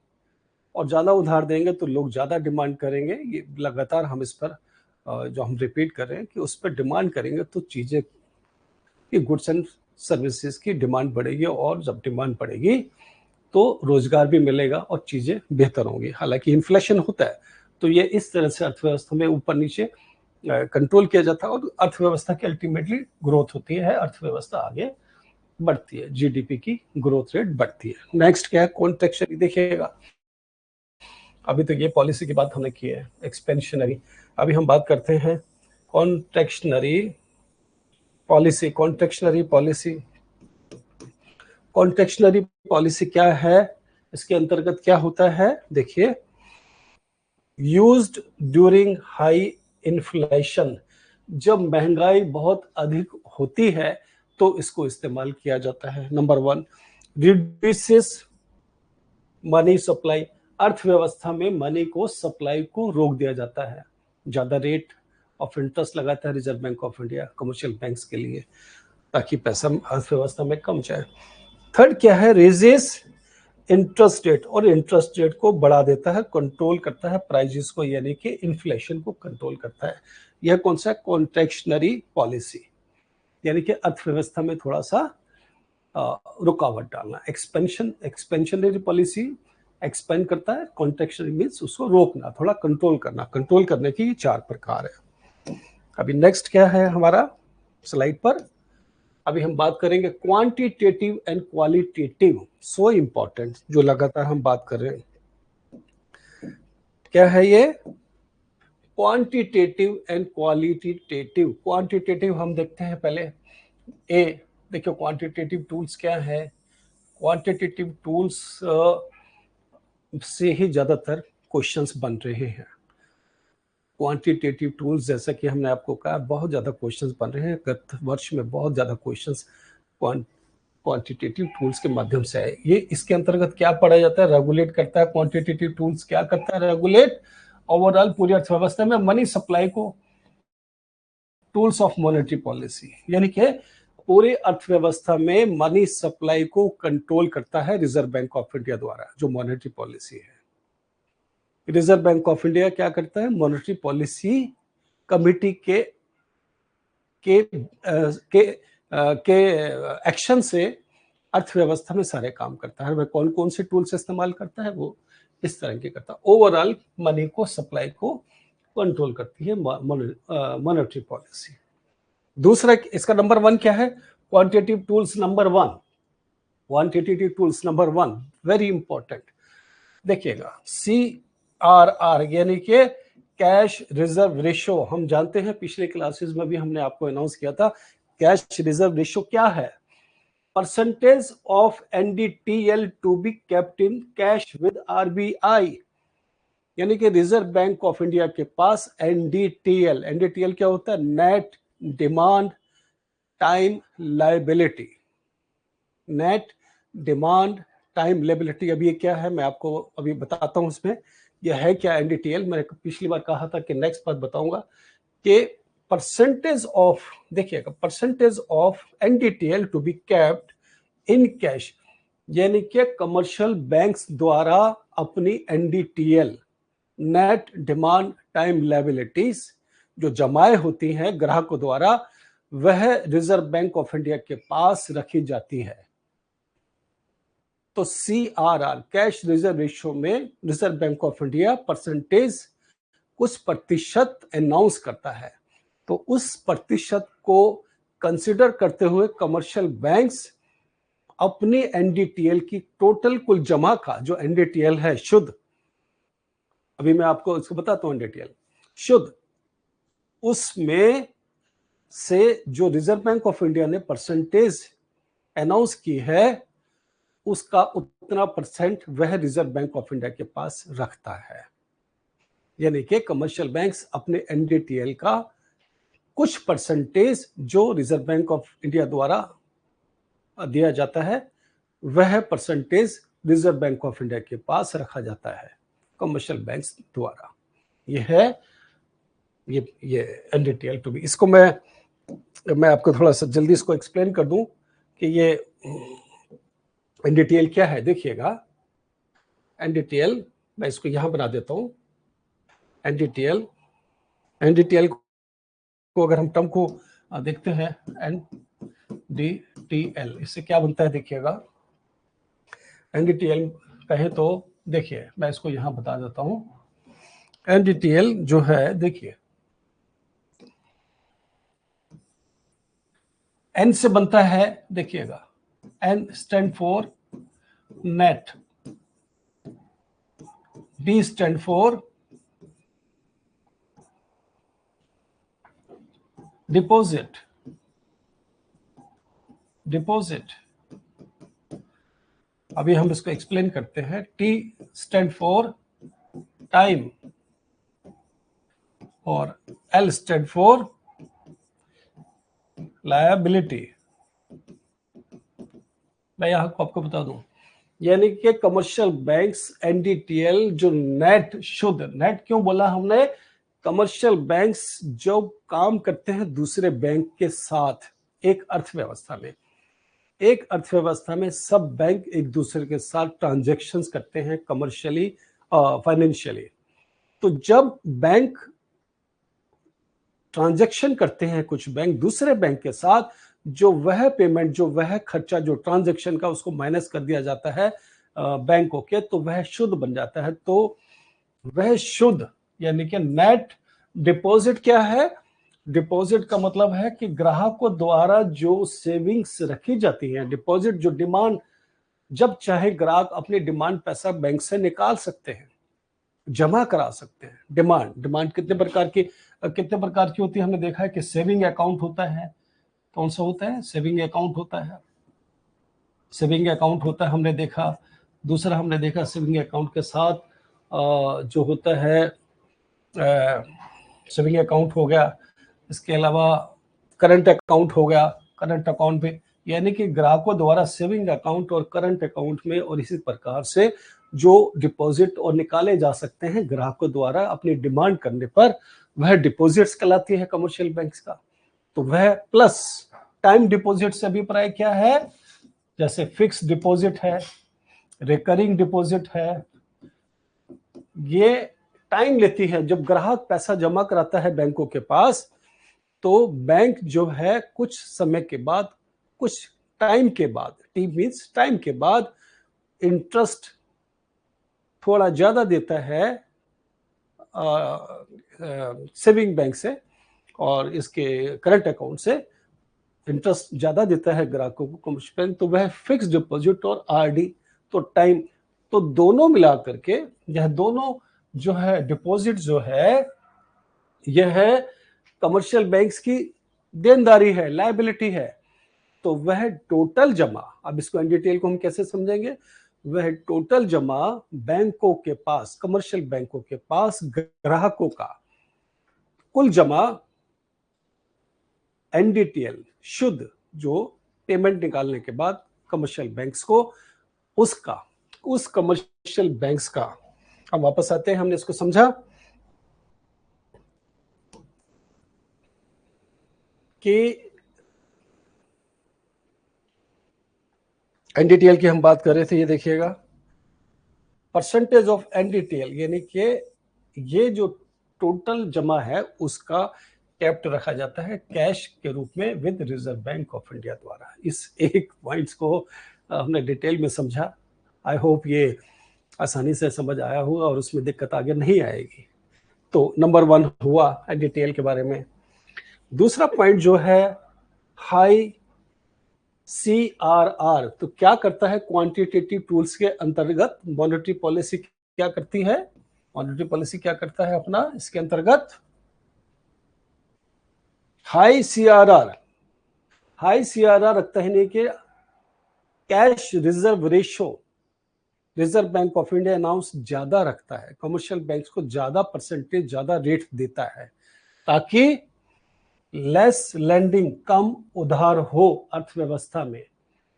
और ज्यादा उधार देंगे तो लोग ज्यादा डिमांड करेंगे। ये लगातार हम इस पर जो हम रिपीट कर रहे हैं कि उस पर डिमांड करेंगे तो चीजें की, गुड्स एंड सर्विसेज की डिमांड बढ़ेगी, और जब डिमांड बढ़ेगी तो रोजगार भी मिलेगा और चीजें बेहतर होंगी। हालांकि इन्फ्लेशन होता है, तो ये इस तरह से अर्थव्यवस्था में ऊपर नीचे कंट्रोल किया जाता है, और अर्थव्यवस्था की अल्टीमेटली ग्रोथ होती है, अर्थव्यवस्था आगे बढ़ती है, जीडीपी की ग्रोथ रेट बढ़ती है। नेक्स्ट क्या है, कॉन्ट्रैक्शनरी। देखिएगा, अभी तो ये पॉलिसी की बात हमने की है, एक्सपेंशनरी। अभी हम बात करते हैं कॉन्ट्रैक्शनरी पॉलिसी। कॉन्ट्रैक्शनरी पॉलिसी क्या है, इसके अंतर्गत क्या होता है? देखिए, यूज्ड ड्यूरिंग हाई इन्फ्लेशन, जब महंगाई बहुत अधिक होती है तो इसको इस्तेमाल किया जाता है। नंबर 1, रिड्यूसेस मनी सप्लाई, अर्थव्यवस्था में मनी को सप्लाई को रोक दिया जाता है। ज्यादा रेट ऑफ इंटरेस्ट लगाता है reserve Bank of India commercial banks के लिए, ताकि पैसा अर्थव्यवस्था में कम जाए। थर्ड क्या है, रेजेस इंटरेस्ट रेट, और इंटरेस्ट रेट को बढ़ा देता है, कंट्रोल करता है प्राइजेस को, यानी कि इन्फ्लेशन को कंट्रोल करता है। यह कौन सा, कॉन्ट्रैक्शनरी पॉलिसी, यानी कि अर्थव्यवस्था में थोड़ा सा रुकावट डालना। एक्सपेंशनरी पॉलिसी एक्सपेंड करता है, कॉन्ट्रैक्शनरी मींस उसको रोकना, थोड़ा कंट्रोल करना। कंट्रोल करने की 4 प्रकार है। अभी नेक्स्ट क्या है हमारा स्लाइड पर, अभी हम बात करेंगे quantitative and qualitative, so important, जो लगातार हम बात कर रहे हैं। क्या है ये, क्वांटिटेटिव एंड क्वालिटेटिव। क्वांटिटेटिव हम देखते हैं पहले, देखियो क्वांटिटेटिव टूल्स क्या है। क्वांटिटेटिव टूल्स से ही ज्यादातर क्वेश्चंस बन रहे हैं। क्वांटिटेटिव टूल्स, जैसा कि हमने आपको कहा, बहुत ज्यादा क्वेश्चंस बन रहे हैं। गत वर्ष में बहुत ज्यादा क्वेश्चंस क्वांटिटेटिव टूल्स के माध्यम से आए। ये इसके अंतर्गत क्या पढ़ा जाता है, रेगुलेट करता है। क्वांटिटेटिव टूल्स क्या करता है, रेगुलेट ओवरऑल पूरी अर्थव्यवस्था में मनी सप्लाई को। टूल्स ऑफ मॉनेटरी पॉलिसी, यानी कि पूरी अर्थव्यवस्था में मनी सप्लाई को कंट्रोल करता है रिजर्व बैंक ऑफ इंडिया द्वारा, जो मॉनेटरी पॉलिसी है। रिजर्व बैंक ऑफ इंडिया क्या करता है, मॉनेटरी पॉलिसी कमिटी के एक्शन से अर्थव्यवस्था में सारे काम करता है। वह कौन कौन से टूल्स इस्तेमाल करता है, वो इस तरह के करता है। ओवरऑल मनी को, सप्लाई को कंट्रोल करती है मॉनेटरी पॉलिसी। दूसरा, इसका नंबर 1 क्या है, quantitative tools number 1। Quantitative tools number 1 very important. देखिएगा, CRR, यानी कि कैश रिजर्व रेशियो। हम जानते हैं, पिछले क्लासेस में भी हमने आपको अनाउंस किया था, कैश रिजर्व रेशियो क्या है, percentage of NDTL to be kept in cash with RBI, यानी कि रिजर्व बैंक ऑफ इंडिया के पास NDTL क्या होता है, net demand time liability. Net demand time liability, अभी ये क्या है मैं आपको अभी बताता हूं। इसमें यह है क्या, NDTL, मैंने पिछली बार कहा था कि नेक्स्ट बार बताऊंगा कि परसेंटेज ऑफ, देखिएगा, percentage of NDTL to be kept in cash, यानी कि कमर्शियल बैंक्स द्वारा अपनी NDTL, net demand time liabilities, जो जमाए होती हैं ग्राहकों द्वारा, वह रिजर्व बैंक ऑफ इंडिया के पास रखी जाती है। तो CRR कैश रिजर्व रेशियो में reserve Bank of India percentage कुछ प्रतिशत अनाउंस करता है, तो उस प्रतिशत को कंसिडर करते हुए कमर्शियल बैंक्स अपनी एनडीटीएल की टोटल कुल जमा का, जो एनडीटीएल है शुद्ध, अभी मैं आपको इसको बताता हूं, एनडीटीएल शुद्ध, उसमें से जो रिजर्व बैंक ऑफ इंडिया ने परसेंटेज अनाउंस की है, उसका उतना परसेंट वह रिजर्व बैंक ऑफ इंडिया के पास रखता है। यानी कि कमर्शियल बैंक्स अपने एनडीटीएल का कुछ परसेंटेज जो रिजर्व बैंक ऑफ इंडिया द्वारा दिया जाता है, वह percentage reserve Bank of India के पास रखा जाता है कमर्शियल बैंक्स द्वारा। यह है ये एनडीटीएल टू बी। इसको मैं आपको थोड़ा सा जल्दी इसको एक्सप्लेन कर दूं कि ये एनडीटीएल क्या है। देखिएगा, एनडीटीएल मैं इसको यहां बना देता हूं। एनडीटीएल को अगर हम टर्म को देखते हैं, एनडीटीएल, इससे क्या बनता है देखिएगा। एनडीटीएल कहे तो देखिए, मैं इसको यहां बता देता हूं। एनडीटीएल जो है, देखिए एन से बनता है, देखिएगा N stand for net, D stand for deposit, अभी हम इसको एक्सप्लेन करते हैं। टी स्टैंड फॉर टाइम और एल स्टैंड फॉर लायबिलिटी। मैं यहां आपको बता दूं, यानी कि कमर्शियल बैंक्स एनडीटीएल जो नेट शुद्ध, नेट क्यों बोला हमने, कमर्शियल बैंक्स जो काम करते हैं दूसरे बैंक के साथ, एक अर्थव्यवस्था में सब बैंक एक दूसरे के साथ ट्रांजैक्शंस करते हैं कमर्शियली, फाइनेंशियली। तो जब बैंक ट्रांजैक्शन करते हैं कुछ बैंक दूसरे बैंक के साथ, जो वह पेमेंट, जो वह खर्चा, जो ट्रांजैक्शन का, उसको माइनस कर दिया जाता है बैंकों के, तो वह शुद्ध बन जाता है। तो वह शुद्ध यानी कि नेट डिपॉजिट क्या है, डिपॉजिट का मतलब है कि ग्राहकों द्वारा जो सेविंग्स रखी जाती है, डिपॉजिट जो डिमांड, जब चाहे ग्राहक अपनी डिमांड पैसा बैंक से निकाल सकते हैं, जमा करा सकते हैं। डिमांड कितने प्रकार की होती है, हमने देखा है कि सेविंग अकाउंट होता है। कौन सा होता है, सेविंग अकाउंट होता है, हमने देखा। दूसरा हमने देखा सेविंग अकाउंट के साथ जो होता है, सेविंग अकाउंट हो गया, इसके अलावा करंट अकाउंट हो गया। करंट अकाउंट पे यानी कि ग्राहकों द्वारा सेविंग अकाउंट और करंट अकाउंट में, और इसी प्रकार से जो डिपॉजिट और निकाले जा सकते हैं ग्राहकों द्वारा अपनी डिमांड करने पर, वह डिपॉजिट्स कहलाती है कमर्शियल बैंक्स का। तो वह प्लस टाइम डिपॉजिट से अभिप्राय क्या है, जैसे फिक्स डिपॉजिट है, रिकरिंग डिपॉजिट है, ये टाइम लेती है। जब ग्राहक पैसा जमा कराता है बैंकों के पास, तो बैंक जो है कुछ समय के बाद, कुछ टाइम के बाद, टी मीन्स टाइम के बाद, इंटरेस्ट थोड़ा ज्यादा देता है सेविंग बैंक से, और इसके करंट अकाउंट से इंटरेस्ट ज्यादा देता है ग्राहकों को कमर्शियल बैंक। तो वह फिक्स डिपॉजिट और आरडी, तो टाइम, तो दोनों मिला करके यह दोनों जो है डिपॉजिट जो है, यह है कमर्शियल बैंक्स की देनदारी है, लायबिलिटी है। तो वह टोटल जमा, अब इसको इन डिटेल को हम कैसे समझेंगे, वह टोटल जमा बैंकों के पास, कमर्शियल बैंकों के पास ग्राहकों का कुल जमा एनडीटीएल शुद्ध, जो पेमेंट निकालने के बाद कमर्शियल बैंक्स को, उसका, उस कमर्शियल बैंक्स का, हम वापस आते हैं, हमने इसको समझा कि एनडीटीएल की हम बात कर रहे थे। ये देखिएगा, परसेंटेज ऑफ एनडीटीएल, यानी कि ये जो टोटल जमा है उसका कैप्ट रखा जाता है कैश के रूप में with reserve Bank of India द्वारा। इस एक पॉइंट्स को हमने डिटेल में समझा। आई होप ये आसानी से समझ आया होगा और उसमें दिक्कत आगे नहीं आएगी। तो नंबर 1 हुआ डिटेल के बारे में। दूसरा पॉइंट जो है हाई CRR, तो क्या करता है क्वांटिटेटिव टूल्स के अंतर्गत मॉनेटरी पॉलिसी क्या करती है, मॉनेटरी पॉलिसी क्या करता है अपना इसके अंतर्गत हाई CRR रखता है नहीं कि cash reserve ratio reserve Bank of India announce ज्यादा रखता है, कमर्शियल बैंक्स को ज्यादा परसेंटेज ज्यादा रेट देता है ताकि लेस लेंडिंग कम उधार हो अर्थव्यवस्था में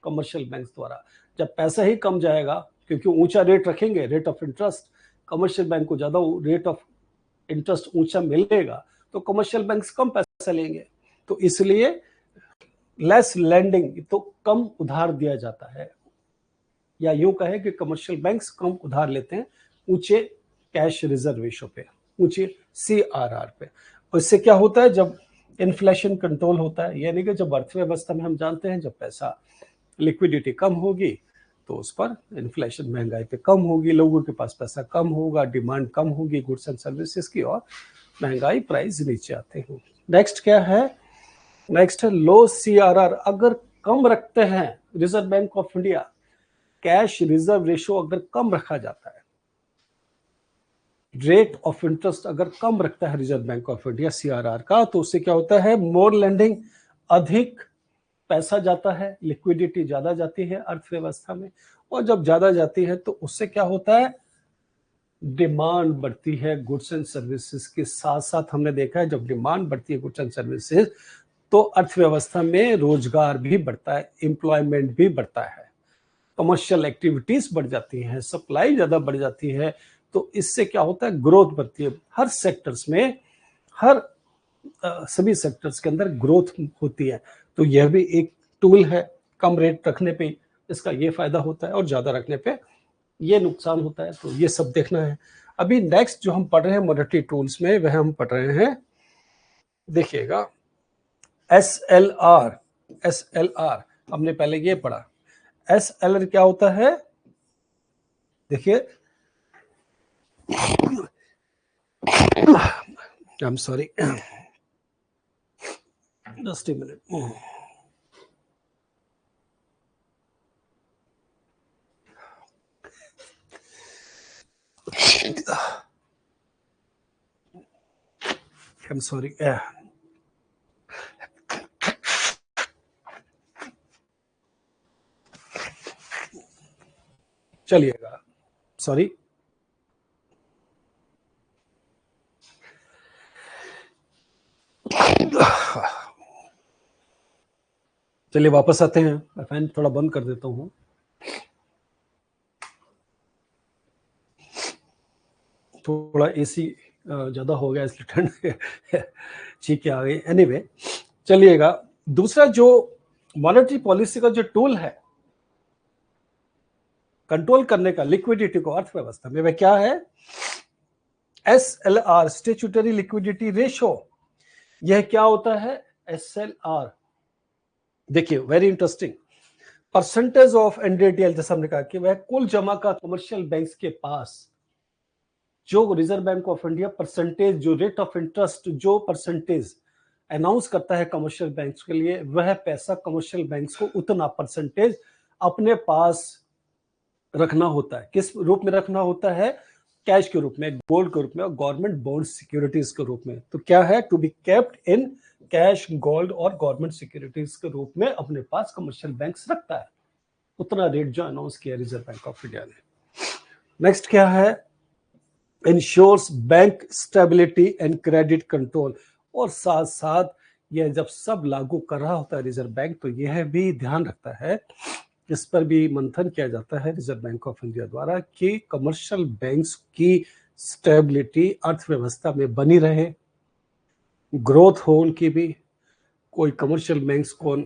कमर्शियल बैंक्स द्वारा। जब पैसा ही कम जाएगा क्योंकि ऊंचा रेट रखेंगे, rate of interest, commercial bank को ज्यादा रेट ऑफ इंटरेस्ट ऊंचा मिलेगा तो कमर्शियल बैंक्स कम पैसा लेंगे, तो इसलिए लेस लेंडिंग तो कम उधार दिया जाता है, या यूं कहे कि कमर्शियल बैंक्स कम उधार लेते हैं ऊंचे कैश रिजर्व रेशो पे, ऊंचे CRR पे। और इससे क्या होता है, जब इन्फ्लेशन कंट्रोल होता है, यानी कि जब अर्थव्यवस्था में हम जानते हैं जब पैसा लिक्विडिटी कम होगी तो उस पर इन्फ्लेशन महंगाई पे कम होगी, लोगों के पास पैसा कम होगा, डिमांड कम होगी गुड्स एंड सर्विसेज की और महंगाई प्राइस नीचे आते हैं। नेक्स्ट क्या है, नेक्स्ट है लो CRR। अगर कम रखते हैं reserve Bank of India, cash reserve ratio अगर कम रखा जाता है, रेट ऑफ इंटरेस्ट अगर कम रखता है reserve Bank of India CRR का, तो उससे क्या होता है मोर लेंडिंग, अधिक पैसा जाता है, लिक्विडिटी ज्यादा जाती है अर्थव्यवस्था में, और जब ज्यादा जाती है तो उससे क्या होता है डिमांड बढ़ती है गुड्स एंड सर्विसेज के साथ साथ। हमने देखा है जब डिमांड बढ़ती है गुड्स एंड सर्विसेज तो अर्थव्यवस्था में रोजगार भी बढ़ता है, एम्प्लॉयमेंट भी बढ़ता है, कमर्शियल एक्टिविटीज बढ़ जाती हैं, सप्लाई ज्यादा बढ़ जाती है, तो इससे क्या होता है ग्रोथ बढ़ती है हर सेक्टर्स में, हर सभी सेक्टर्स के अंदर ग्रोथ होती है। तो यह भी एक टूल है, कम रेट रखने पे इसका ये फायदा होता है और ज्यादा रखने पे ये नुकसान होता है, तो ये सब देखना है। अभी नेक्स्ट जो हम पढ़ रहे हैं मॉनेटरी टूल्स में वह हम पढ़ रहे हैं, देखिएगा SLR। हमने पहले ये पढ़ा, SLR क्या होता है, देखिए I am sorry just a minute. I am sorry, चलिएगा, सॉरी। चलिए वापस आते हैं, मैं फैन थोड़ा बंद कर देता हूँ। थोड़ा AC ज्यादा हो गया इसलिए ठंड चीखें आ गई। एनीवे चलिएगा, दूसरा जो मॉनेटरी पॉलिसी का जो टूल है कंट्रोल करने का लिक्विडिटी को अर्थव्यवस्था में, वह क्या है SLR, स्टैट्यूटरी लिक्विडिटी रेशो। यह क्या होता है SLR, देखिए very interesting, percentage of NDTL, जैसा हमने कहा कि वह कुल जमा का कमर्शियल बैंक्स के पास जो reserve Bank of India percentage, जो रेट ऑफ इंटरेस्ट, जो परसेंटेज अनाउंस करता है कमर्शियल बैंक्स के लिए, वह पैसा कमर्शियल बैंक्स को उतना परसेंटेज अपने पास रखना होता है। किस रूप में रखना होता है, कैश के रूप में, गोल्ड के रूप में और गवर्नमेंट बॉन्ड सिक्योरिटीज के रूप में। तो क्या है, to be kept in cash, gold और गवर्नमेंट सिक्योरिटीज के रूप में अपने पास कमर्शियल बैंक्स रखता है, उतना रेट जो अनाउंस किया रिजर्व बैंक ऑफ इंडिया ने। नेक्स्ट क्या है, ensures bank stability and credit control, और साथ साथ यह जब सब लागू कर रहा होता है रिजर्व बैंक तो यह भी ध्यान रखता है, इस पर भी मंथन किया जाता है रिजर्व बैंक ऑफ इंडिया द्वारा कि कमर्शियल बैंक्स की स्टेबिलिटी अर्थव्यवस्था में बनी रहे, ग्रोथ हो उनकी भी, कोई कमर्शियल बैंक्स को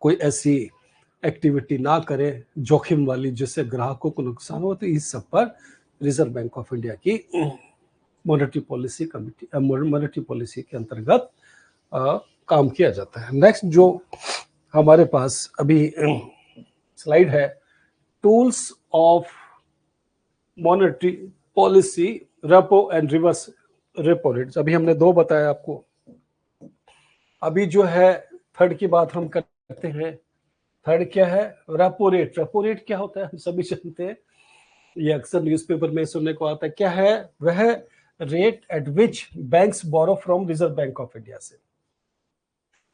कोई ऐसी एक्टिविटी ना करे जोखिम वाली जिससे ग्राहकों को नुकसान हो। तो इस सब पर रिजर्व बैंक ऑफ इंडिया की monetary policy committee, monetary policy के अंतर्गत काम किया जाता है। नेक्स्ट जो हमारे पास अभी स्लाइड है tools of monetary policy, repo and reverse repo rates. अभी हमने दो बताया आपको। अभी जो है थर्ड की बात हम करते हैं। थर्ड क्या है? Repo rate. रेपो रेट क्या होता है हम सभी जानते हैं, ये अक्सर न्यूज़पेपर में सुनने को आता है। क्या है? वह rate at which banks borrow from Reserve Bank of India से।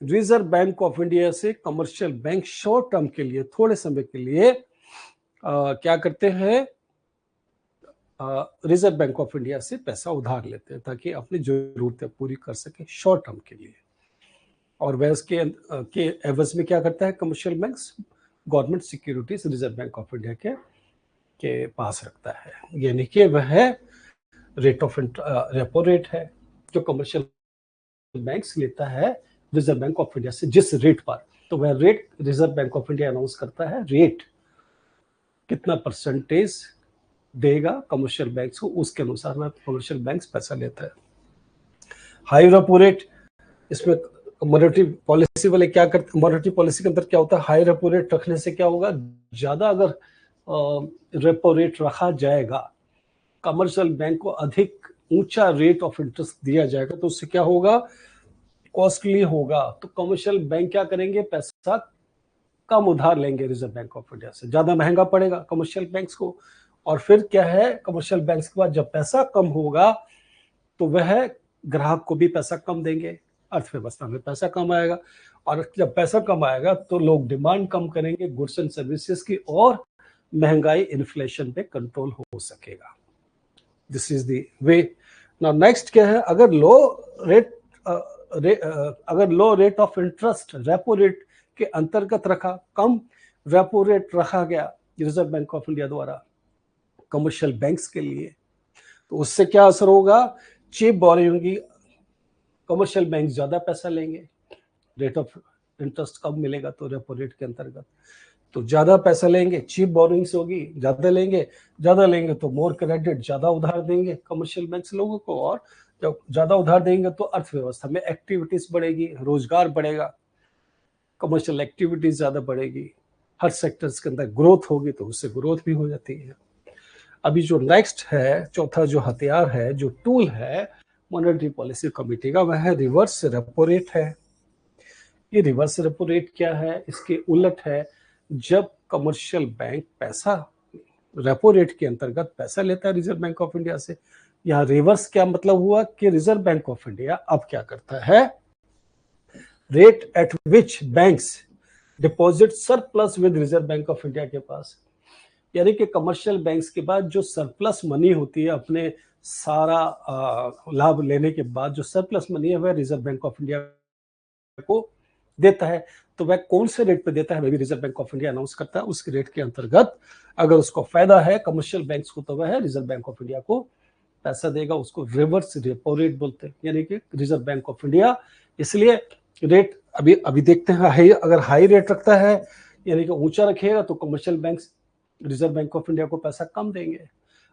रिजर्व बैंक ऑफ इंडिया से कमर्शियल बैंक शॉर्ट टर्म के लिए, थोड़े समय के लिए क्या करते हैं? रिजर्व बैंक ऑफ इंडिया से पैसा उधार लेते हैं ताकि अपनी जरूरतें पूरी कर सके शॉर्ट टर्म के लिए। और वह उसके के एवज में क्या करता है commercial banks? Government securities reserve Bank of India के पास रखता है। यानी कि वह रेट ऑफ रेपो रेट है जो कमर्शियल बैंक्स लेता है रिजर्व बैंक ऑफ इंडिया से, जिस रेट पर, तो वह rate reserve Bank of India announce करता है। रेट कितना परसेंटेज देगा कमर्शियल बैंक्स को, उसके अनुसार वह कमर्शियल बैंक्स पैसा लेता है। हाई रेपो रेट, इसमें मॉनेटरी पॉलिसी वाले क्या करते हैं? मॉनेटरी पॉलिसी के अंदर क्या होता है? हाई रेपो रेट रखने से क्या होगा? ज्यादा अगर रेपो रेट रखा जाएगा, कमर्शियल बैंक को अधिक ऊंचा रेट ऑफ इंटरेस्ट दिया जाएगा, तो उससे क्या होगा? कॉस्टली होगा। तो कमर्शियल बैंक क्या करेंगे? पैसा कम उधार लेंगे रिजर्व बैंक ऑफ इंडिया से, ज्यादा महंगा पड़ेगा कमर्शियल बैंक्स को। और फिर क्या है? कमर्शियल बैंक्स के पास जब पैसा कम होगा तो वह ग्राहक को भी पैसा कम देंगे, अर्थव्यवस्था में पैसा कम आएगा। और जब पैसा कम आएगा तो लोग डिमांड कम करेंगे गुड्स एंड सर्विसेज की, और महंगाई, इन्फ्लेशन पे कंट्रोल हो सकेगा। This is the way. Now next क्या है? अगर low rate of interest repo rate के अंतर्गत रखा, कम रेपो रेट रखा गया रिजर्व बैंक ऑफ इंडिया द्वारा कमर्शियल बैंक्स के लिए, तो उससे क्या असर होगा? चीप बोरिंग की, कमर्शियल बैंक ज्यादा पैसा लेंगे, रेट ऑफ इंटरेस्ट कम मिलेगा तो रेपो रेट के अंतर्गत, तो ज्यादा पैसा लेंगे, चीप बोरिंग्स होगी, ज्यादा लेंगे तो मोर क्रेडिट, ज्यादा उधार देंगे कमर्शियल बैंक्स लोगों को, और जब ज्यादा उधार देंगे तो अर्थव्यवस्था में एक्टिविटीज बढ़ेगी, रोजगार बढ़ेगा, कमर्शियल एक्टिविटीज ज्यादा बढ़ेगी, हर सेक्टर्स के अंदर ग्रोथ होगी, तो उससे ग्रोथ भी हो जाती है। अभी जो नेक्स्ट है, चौथा जो हथियार है, जो टूल है मॉनेटरी पॉलिसी कमेटी का, वह है रिवर्स रेपो रेट है। ये रिवर्स रेपो रेट क्या है? इसके उलट है। जब कमर्शियल बैंक पैसा रेपो रेट के अंतर्गत पैसा लेता है रिजर्व बैंक ऑफ इंडिया से, यहाँ रिवर्स क्या मतलब हुआ कि रिजर्व बैंक ऑफ इंडिया अब क्या करता है? Rate at which banks deposit surplus with reserve Bank of India के पास, यानी कि कमर्शियल बैंक्स के बाद जो सरप्लस मनी होती है, अपने सारा लाभ लेने के बाद जो सरप्लस मनी है वह रिजर्व बैंक ऑफ इंडिया को देता है। तो वह कौन से रेट पे देता है वह भी reserve Bank of India announce करता है। उसके रेट के अंतर्गत अगर उसको फायदा है कमर्शियल बैंक्स को, तो वह रिजर्व बैंक ऑफ इंडिया को पैसा देगा। उसको रिवर्स रेपो रेट बोलते हैं, यानी कि रिजर्व बैंक ऑफ इंडिया इसलिए रेट अभी देखते हैं, अगर हाई रेट रखता है यानी कि ऊंचा रखेगा, तो commercial banks reserve Bank of India को पैसा कम देंगे,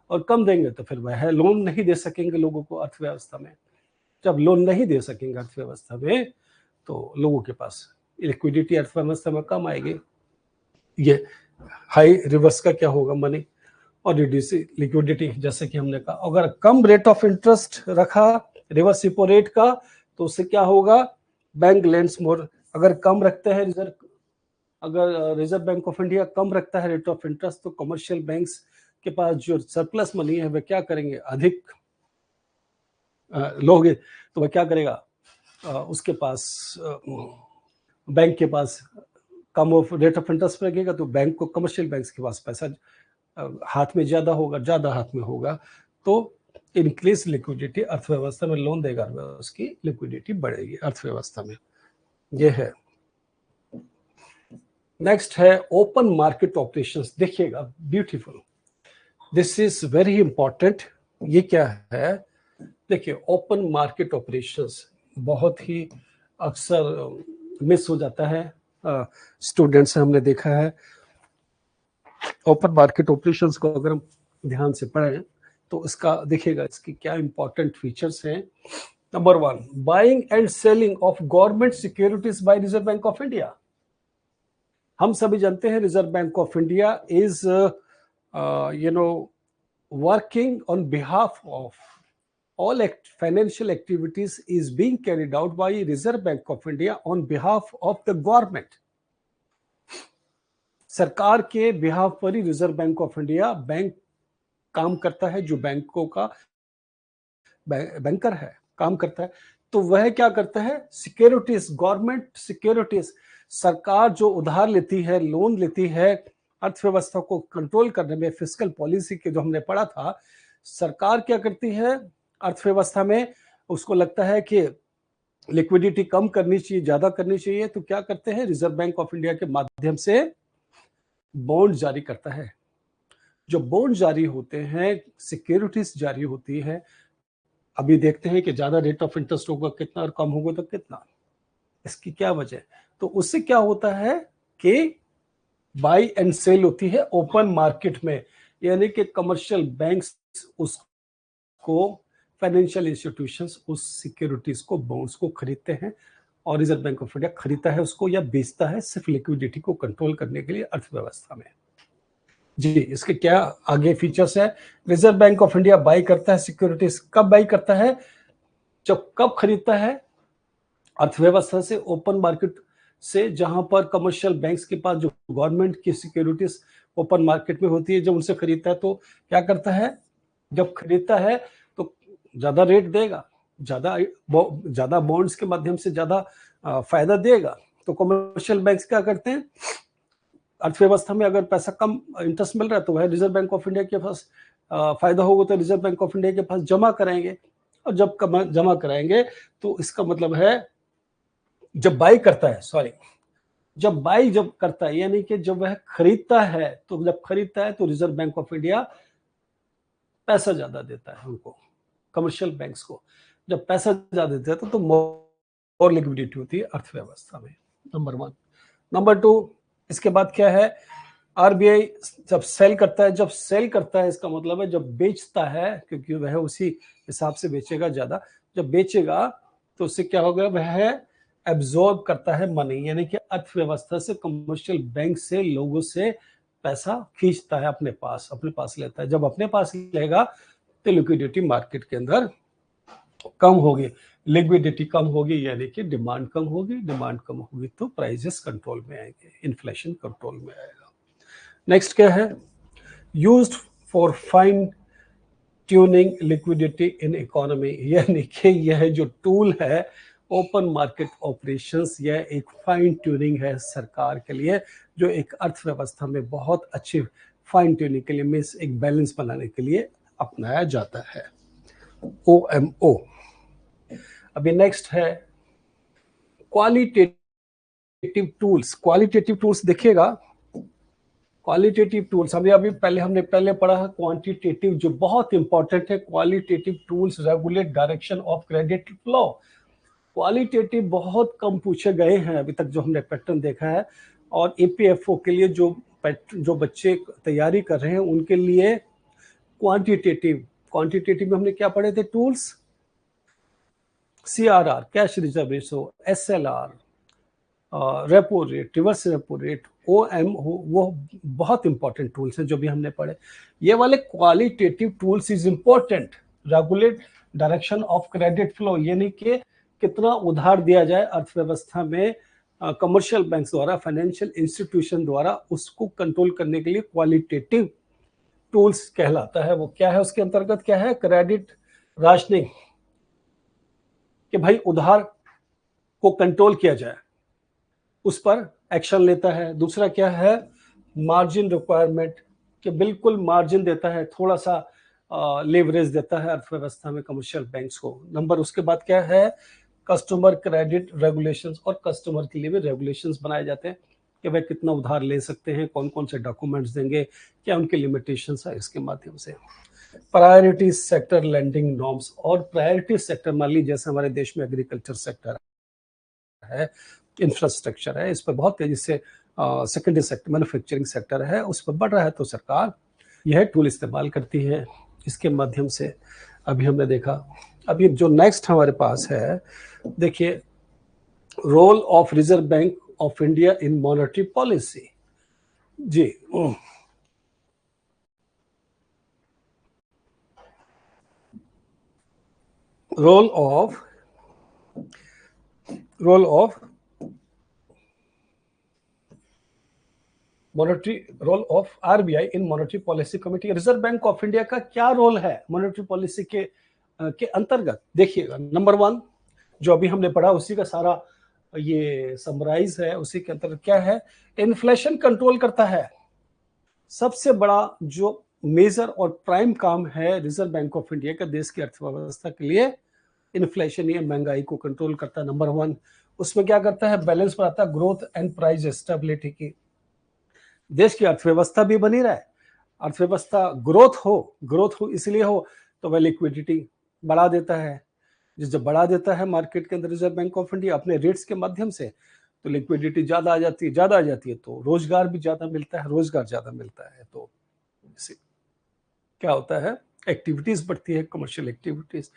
और कम देंगे तो फिर वह लोन नहीं दे सकेंगे लोगों को अर्थव्यवस्था में। जब लोन नहीं दे सकेंगे अर्थव्यवस्था में, तो लोगों के पास लिक्विडिटी अर्थव्यवस्था में कम आएगी। ये हाई रिवर्स का क्या होगा? मनी और रिड्यूस लिक्विडिटी, जैसे कि हमने कहा। अगर कम रेट ऑफ इंटरेस्ट रखा रिवर्स रेपो रेट का, तो उससे क्या होगा? बैंक लेंड्स मोर। अगर कम रखते हैं अगर रिजर्व बैंक ऑफ इंडिया कम रखता है रेट ऑफ इंटरेस्ट, तो कमर्शियल बैंक्स के पास जो सरप्लस मनी है वह क्या करेंगे? अधिक लोगे, तो वह क्या करेगा? उसके पास बैंक के पास कम रेट ऑफ इंटरेस्ट लगेगा, तो बैंक को, कमर्शियल बैंक्स के पास पैसा हाथ में ज्यादा हाथ में होगा, तो इंक्रीज लिक्विडिटी, अर्थव्यवस्था में लोन देगा, उसकी लिक्विडिटी बढ़ेगी अर्थव्यवस्था में। ये है। नेक्स्ट है ओपन मार्केट ऑपरेशंस। देखिएगा, beautiful, this is very important. ये क्या है? देखिए, ओपन मार्केट ऑपरेशंस बहुत ही अक्सर मिस हो जाता है स्टूडेंट्स से, हमने देखा है। ओपन मार्केट ऑपरेशंस को अगर हम ध्यान से पढ़ें तो इसका देखिएगा, इसकी क्या इंपॉर्टेंट फीचर्स हैं। Number 1, buying and selling of government securities by reserve Bank of India. हम सभी जानते हैं reserve Bank of India is working on behalf of all financial activities is being carried out by Reserve Bank of India on behalf of the government. सरकार के behalf पर ही Reserve Bank of India bank काम करता है, जो बैंकों का बैंकर है काम करता है। तो वह क्या करता है, सिक्योरिटीज, गवर्नमेंट सिक्योरिटीज, सरकार जो उधार लेती है, लोन लेती है, अर्थव्यवस्था को कंट्रोल करने में, फिस्कल पॉलिसी के जो हमने पढ़ा था, सरकार क्या करती है अर्थव्यवस्था में, उसको लगता है कि लिक्विडिटी कम करनी चाहिए, ज्यादा करनी चाहिए, तो क्या करते हैं, रिजर्व बैंक ऑफ इंडिया के माध्यम से बॉन्ड जारी करता है। जो बॉन्ड जारी होते हैं, सिक्योरिटीज जारी होती है, अभी देखते हैं कि ज्यादा रेट ऑफ इंटरेस्ट होगा कितना और कम होगा तो कितना, इसकी क्या वजह, तो उससे क्या होता है कि बाई एंड सेल होती है ओपन मार्केट में, यानी कि कमर्शियल बैंक्स उसको, फाइनेंशियल इंस्टीट्यूशंस उस सिक्योरिटीज को, बॉन्ड्स को खरीदते हैं और रिजर्व बैंक ऑफ इंडिया खरीदता है उसको या बेचता है सिर्फ लिक्विडिटी को कंट्रोल करने के लिए अर्थव्यवस्था में। जी, इसके क्या आगे फीचर्स है, reserve Bank of India by करता है सिक्योरिटीज, कब बाई करता है, जब कब खरीदता है, अर्थव्यवस्था से, ओपन मार्केट से, जहां पर कमर्शियल बैंक्स के पास जो गवर्नमेंट की सिक्योरिटीज ओपन मार्केट में होती है, जब उनसे खरीदता है तो क्या करता है, जब खरीदता है तो ज्यादा रेट देगा, ज्यादा बॉन्ड्स के माध्यम से ज्यादा फायदा देगा। तो कमर्शियल बैंक्स क्या करते हैं, अर्थव्यवस्था में अगर पैसा कम इंटरेस्ट मिल रहा है तो वह रिजर्व बैंक ऑफ इंडिया के पास फायदा होगा तो रिजर्व बैंक ऑफ इंडिया के पास जमा कराएंगे, और जब जमा कराएंगे तो इसका मतलब है जब बाई करता है, जब करता है, यानी कि जब वह खरीदता है, तो जब खरीदता है तो रिजर्व बैंक ऑफ इंडिया पैसा ज्यादा देता है उनको, कमर्शियल बैंक्स को, जब पैसा ज्यादा देता है तो मोर लिक्विडिटी होती है अर्थव्यवस्था में, नंबर 1। नंबर 2, इसके बाद क्या है, आरबीआई जब सेल करता है, इसका मतलब है जब बेचता है, क्योंकि वह उसी हिसाब से बेचेगा ज्यादा, जब बेचेगा तो उससे क्या होगा, वह एब्जॉर्ब करता है मनी, यानी कि अर्थव्यवस्था से, कमर्शियल बैंक से, लोगों से पैसा खींचता है अपने पास लेता है। जब अपने पास लेगा तो लिक्विडिटी मार्केट के अंदर कम होगी, लिक्विडिटी कम होगी, यानी कि डिमांड कम होगी तो प्राइसेस कंट्रोल में आएंगे, इन्फ्लेशन कंट्रोल में आएगा। नेक्स्ट क्या है, used for fine tuning liquidity in economy, यानी कि यह जो टूल है ओपन मार्केट ऑपरेशंस, यह एक फाइन ट्यूनिंग है सरकार के लिए, जो एक अर्थव्यवस्था में बहुत अच्छी फाइन ट्यूनिंग के लिए, मींस एक बैलेंस बनाने के लिए अपनाया जाता है, OMO। अभी नेक्स्ट है क्वालिटेटिव टूल्स देखिएगा, क्वालिटेटिव टूल्स हमने पहले पढ़ा है, क्वांटिटेटिव जो बहुत इंपॉर्टेंट है, qualitative tools regulate direction of credit flow. Qualitative बहुत कम पूछे गए हैं अभी तक जो हमने पैटर्न देखा है, और EPFO के लिए जो बच्चे तैयारी कर रहे हैं उनके लिए क्वांटिटेटिव में हमने क्या पढ़े थे, tools, CRR cash reserve ratio, SLR, repo rate, reverse repo rate, OM, वो बहुत इंपॉर्टेंट टूल्स हैं जो भी हमने पढ़े। ये वाले qualitative tools is important, regulate direction of credit flow, यानी कि कितना उधार दिया जाए अर्थव्यवस्था में, कमर्शियल बैंक्स द्वारा, फाइनेंशियल इंस्टीट्यूशन द्वारा, उसको कंट्रोल करने के लिए क्वालिटेटिव टूल्स कहलाता है। वो क्या है, उसके अंतर्गत क्या है, क्रेडिट राशनिंग, कि भाई उधार को कंट्रोल किया जाए, उस पर एक्शन लेता है। दूसरा क्या है, मार्जिन रिक्वायरमेंट, कि बिल्कुल मार्जिन देता है, थोड़ा सा लेवरेज देता है अर्थव्यवस्था में कमर्शियल बैंक्स को। नंबर उसके बाद क्या है, कस्टमर क्रेडिट रेगुलेशंस, और कस्टमर के लिए भी रेगुलेशंस बनाए जाते हैं कि वह कितना उधार ले सकते हैं, कौन कौन से डॉक्यूमेंट्स देंगे, क्या उनके लिमिटेशंस है, इसके माध्यम से। प्रायोरिटी सेक्टर लेंडिंग नॉर्म्स, और प्रायोरिटी सेक्टर मान लीजिए जैसे हमारे देश में एग्रीकल्चर सेक्टर है, इंफ्रास्ट्रक्चर है, इस पर बहुत तेजी से सेकेंडरी सेक्टर, मैन्युफैक्चरिंग सेक्टर है, उस पर बढ़ रहा है, तो सरकार यह टूल इस्तेमाल करती है। इसके माध्यम से अभी हमने देखा, अभी जो नेक्स्ट हमारे पास है, देखिए role of Reserve Bank of India in monetary policy. जी, role of role of RBI in monetary policy committee. Reserve Bank of India का क्या रोल है मॉनेटरी पॉलिसी के अंतर्गत? देखिएगा, नंबर 1 जो अभी हमने पढ़ा उसी का सारा ये समराइज है। उसी के अंतर्गत क्या है? इन्फ्लेशन कंट्रोल करता है। सबसे बड़ा जो मेजर और प्राइम काम है रिजर्व बैंक ऑफ इंडिया का देश की अर्थव्यवस्था के लिए, इन्फ्लेशन या महंगाई को कंट्रोल करता है, नंबर 1। उसमें क्या करता है? बैलेंस बनाता है ग्रोथ एंड प्राइस स्टेबिलिटी की। देश की अर्थव्यवस्था भी बनी रहे, अर्थव्यवस्था ग्रोथ हो इसलिए हो तो वह लिक्विडिटी बढ़ा देता है। जब बढ़ा देता है मार्केट के अंदर रिजर्व बैंक ऑफ इंडिया अपने रेट्स के माध्यम से, तो लिक्विडिटी ज्यादा आ जाती है तो रोजगार भी ज्यादा मिलता है, तो इससे क्या होता है? एक्टिविटीज बढ़ती है, कमर्शियल एक्टिविटीज,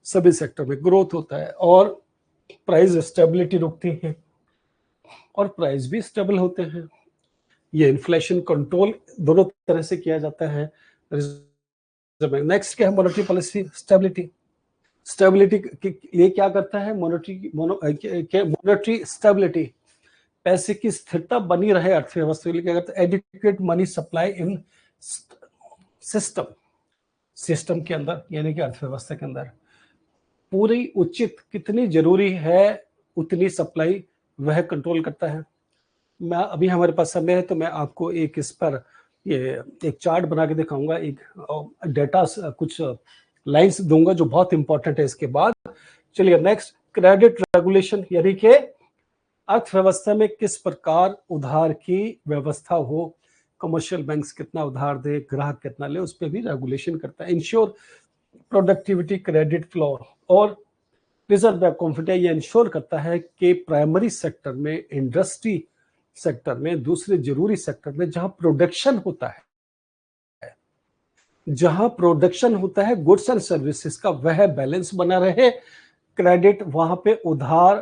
सभी सेक्टर में ग्रोथ होता है और प्राइस स्टेबिलिटी रुकती है और प्राइस भी स्टेबल होते हैं। ये इन्फ्लेशन कंट्रोल दोनों तरह से किया जाता है। नेक्स्ट क्या है? Monetary policy stability. स्टेबिलिटी ये क्या करता है? मॉनेटरी स्टेबिलिटी, पैसे की स्थिरता बनी रहे अर्थव्यवस्था के लिए क्या करता है? Adequate money supply in system के अंदर, यानी कि अर्थव्यवस्था के अंदर पूरी उचित कितनी जरूरी है उतनी सप्लाई वह कंट्रोल करता है। मैं अभी हमारे पास समय है तो मैं आपको एक इस पर ये एक चार्ट बना के दिखाऊंगा, एक डेटा कुछ लाइंस दूंगा जो बहुत इंपॉर्टेंट है इसके बाद। चलिए नेक्स्ट, क्रेडिट रेगुलेशन, यानी कि अर्थव्यवस्था में किस प्रकार उधार की व्यवस्था हो, कमर्शियल बैंक्स कितना उधार दे, ग्राहक कितना ले, उस पर भी रेगुलेशन करता है। इंश्योर प्रोडक्टिविटी क्रेडिट फ्लो, और रिजर्व बैंक ऑफ इंडिया ये इंश्योर करता है कि प्राइमरी सेक्टर में, इंडस्ट्री सेक्टर में, दूसरे जरूरी सेक्टर में जहां प्रोडक्शन होता है गुड्स एंड सर्विसेज का, वह बैलेंस बना रहे, क्रेडिट वहां पे उधार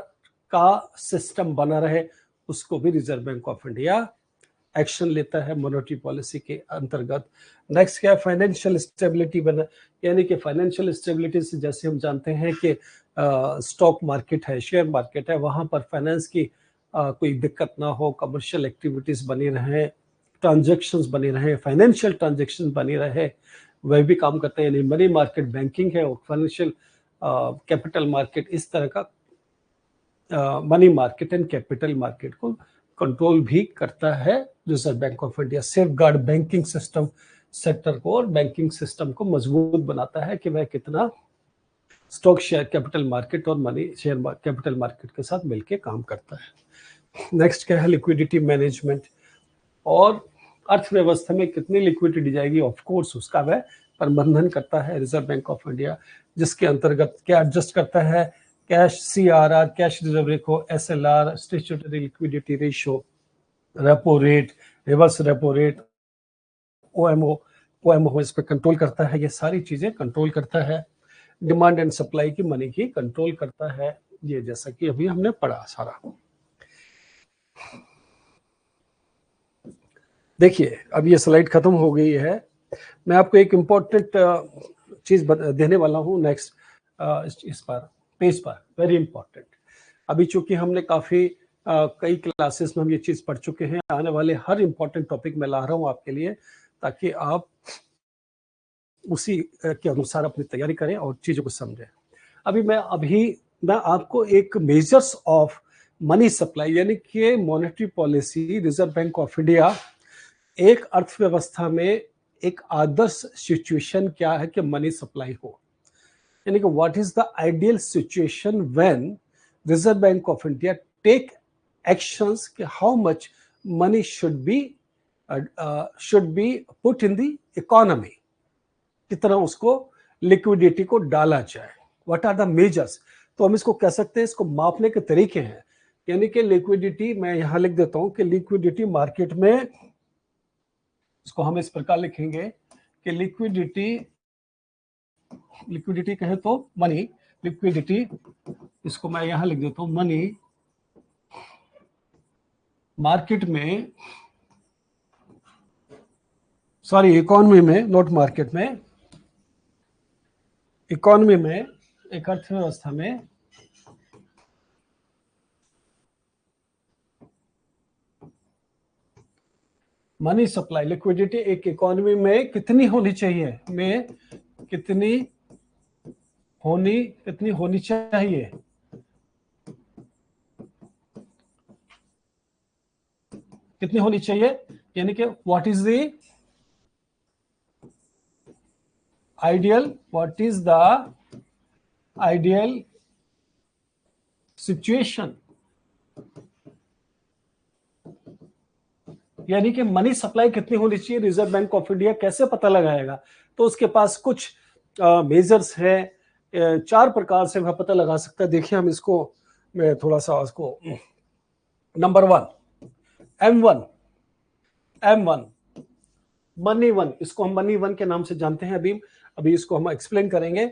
का सिस्टम बना रहे, उसको भी reserve Bank of India action लेता है मॉनेटरी पॉलिसी के अंतर्गत। नेक्स्ट क्या है? फाइनेंशियल स्टेबिलिटी बना, यानी कि फाइनेंशियल स्टेबिलिटी से जैसे हम जानते हैं कि स्टॉक मार्केट है, शेयर मार्केट है, वहां पर फाइनेंस की कोई दिक्कत ना हो, कमर्शियल एक्टिविटीज बनी रहे, ट्रांजेक्शन्स बनी रहे, फाइनेंशियल ट्रांजेक्शन बनी रहे, वह भी काम करते हैं। यानी मनी मार्केट बैंकिंग है और फाइनेंशियल कैपिटल मार्केट, इस तरह का money market and capital market को कंट्रोल भी करता है reserve Bank of India. Safe guard banking system sector को और बैंकिंग सिस्टम को मजबूत बनाता है कि वह कितना स्टॉक शेयर कैपिटल मार्केट और मनी शेयर कैपिटल मार्केट के साथ मिलकर काम करता है। नेक्स्ट क्या है? लिक्विडिटी मैनेजमेंट, और अर्थव्यवस्था में कितनी लिक्विडिटी जाएगी, ऑफ कोर्स उसका वह प्रबंधन करता है रिजर्व बैंक ऑफ इंडिया, जिसके अंतर्गत क्या एडजस्ट करता है? Cash CRR, cash reserve ratio, SLR, statutory liquidity ratio, repo rate, reverse repo rate, OMO इस पर कंट्रोल करता है। ये सारी चीजें कंट्रोल करता है। डिमांड एंड सप्लाई की मनी की कंट्रोल करता है, ये जैसा कि अभी हमने पढ़ा सारा। देखिए अब ये स्लाइड खत्म हो गई है, मैं आपको एक इम्पोर्टेंट चीज देने वाला हूँ नेक्स्ट इस पर पेज पर, वेरी इंपॉर्टेंट। अभी चूंकि हमने काफी कई क्लासेस में हम ये चीज पढ़ चुके हैं, आने वाले हर इंपॉर्टेंट टॉपिक में ला रहा हूँ आपके लिए, ताकि आप उसी के अनुसार अपनी तैयारी करें और चीजों को समझें। अभी मैं आपको एक मेजर्स ऑफ मनी सप्लाई, यानी कि monetary policy, reserve Bank of India एक अर्थव्यवस्था में एक आदर्श सिचुएशन क्या है कि मनी सप्लाई हो, यानी कि what is the ideal situation when Reserve Bank of India take actions कि how much money should be put in the economy, कितना उसको लिक्विडिटी को डाला जाए, व्हाट आर द मेजर्स। तो हम इसको कह सकते हैं, इसको मापने के तरीके हैं, यानी कि लिक्विडिटी, मैं यहां लिख देता हूं कि लिक्विडिटी मार्केट में, इसको हम इस प्रकार लिखेंगे कि लिक्विडिटी कहे तो मनी, लिक्विडिटी, इसको मैं यहां लिख देता हूं मनी मार्केट में, सॉरी इकोनॉमी में, नॉट मार्केट में, इकोनॉमी में, एक अर्थव्यवस्था में मनी सप्लाई, लिक्विडिटी एक इकोनॉमी में कितनी होनी चाहिए, कितनी होनी चाहिए, कितनी होनी चाहिए, यानी कि what is the ideal situation, यानी कि मनी सप्लाई कितनी होनी चाहिए, रिजर्व बैंक ऑफ इंडिया कैसे पता लगाएगा। तो उसके पास कुछ मेजर्स है, 4 प्रकार से वह पता लगा सकता है। देखिए हम इसको, मैं थोड़ा सा उसको, नंबर 1 M1 मनी वन, इसको हम मनी वन के नाम से जानते हैं। अभी इसको हम एक्सप्लेन करेंगे।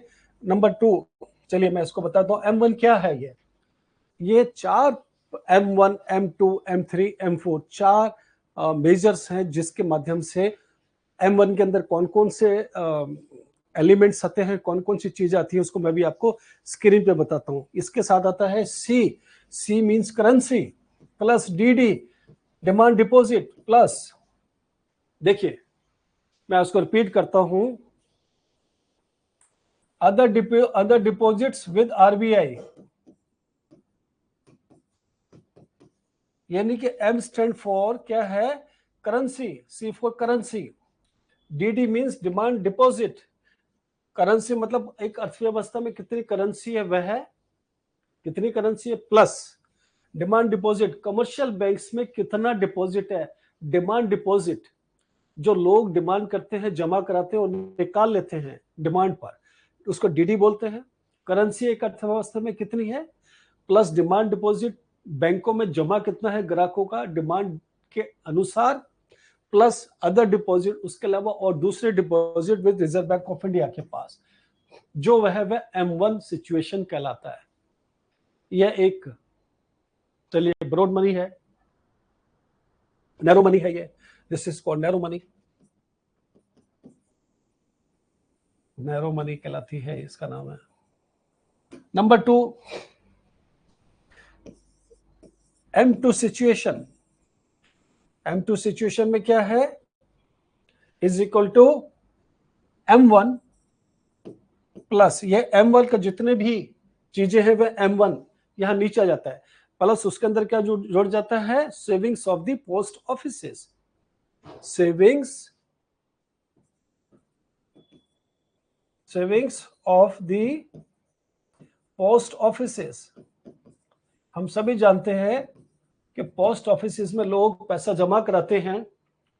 नंबर 2, चलिए मैं इसको बताता हूँ M1 क्या है। ये 4 M1 M2 M3 M4 4 measures हैं जिसके माध्यम से M1 के अंदर कौन कौन से एलिमेंट्स आते हैं, कौन कौन सी चीजें आती है, उसको मैं भी आपको स्क्रीन पे बताता हूँ। इसके साथ आता है C means currency, plus DD demand deposit, plus, देखिए मैं उसको रिपीट करता हूं, अदर डिपॉजिट्स विद RBI, यानी कि M स्टैंड फॉर क्या है, currency, C for currency, DD means demand deposit, currency मतलब एक अर्थव्यवस्था में कितनी करेंसी है, वह कितनी करेंसी है, plus demand deposit, commercial banks में कितना डिपॉजिट है, डिमांड डिपॉजिट जो लोग डिमांड करते हैं, जमा कराते हैं और निकाल लेते हैं डिमांड पर, उसको DD बोलते हैं। करेंसी एक अर्थव्यवस्था में कितनी है, प्लस डिमांड डिपॉजिट बैंकों में जमा कितना है ग्राहकों का डिमांड के अनुसार, प्लस अदर डिपॉजिट, उसके अलावा और दूसरे deposit with reserve Bank of India के पास, जो वह M1 सिचुएशन कहलाता है। यह एक, चलिए ब्रॉड मनी है, नैरो मनी है, ये this is called narrow money, narrow money कहलाती है, इसका नाम है। Number 2 M2 situation, M2 situation में क्या है, is equal to M1 plus, ये M1 का जितने भी चीजें हैं वह M1 यहां नीचे आ जाता है, प्लस उसके अंदर क्या जुड़ जाता है, savings of the post offices, savings of the post offices. हम सभी जानते हैं कि पोस्ट ऑफिसेस में लोग पैसा जमा कराते हैं,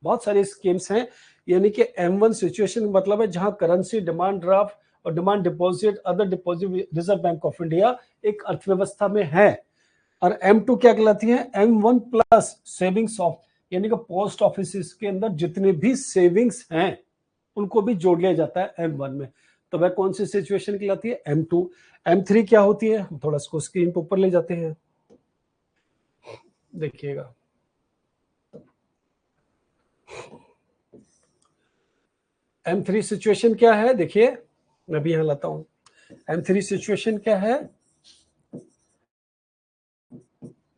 बहुत सारी स्कीम्स हैं, यानी कि M1 सिचुएशन मतलब है जहां करेंसी, डिमांड ड्राफ्ट और demand deposit, other deposit reserve Bank of India एक अर्थव्यवस्था में है। और M2 क्या कहलाती है, M1 प्लस सेविंग्स ऑफ, यानी कि पोस्ट ऑफिस के अंदर जितने भी सेविंग्स हैं उनको भी जोड़ लिया जाता है M1 में। तो वह कौन सी सिचुएशन कहलाती है, M2। M3 क्या होती है, हम थोड़ा इसको स्क्रीन पर ऊपर ले जाते हैं, देखिएगा। M3 सिचुएशन क्या है, देखिए मैं भी यहां लाता हूं। M3 सिचुएशन क्या है,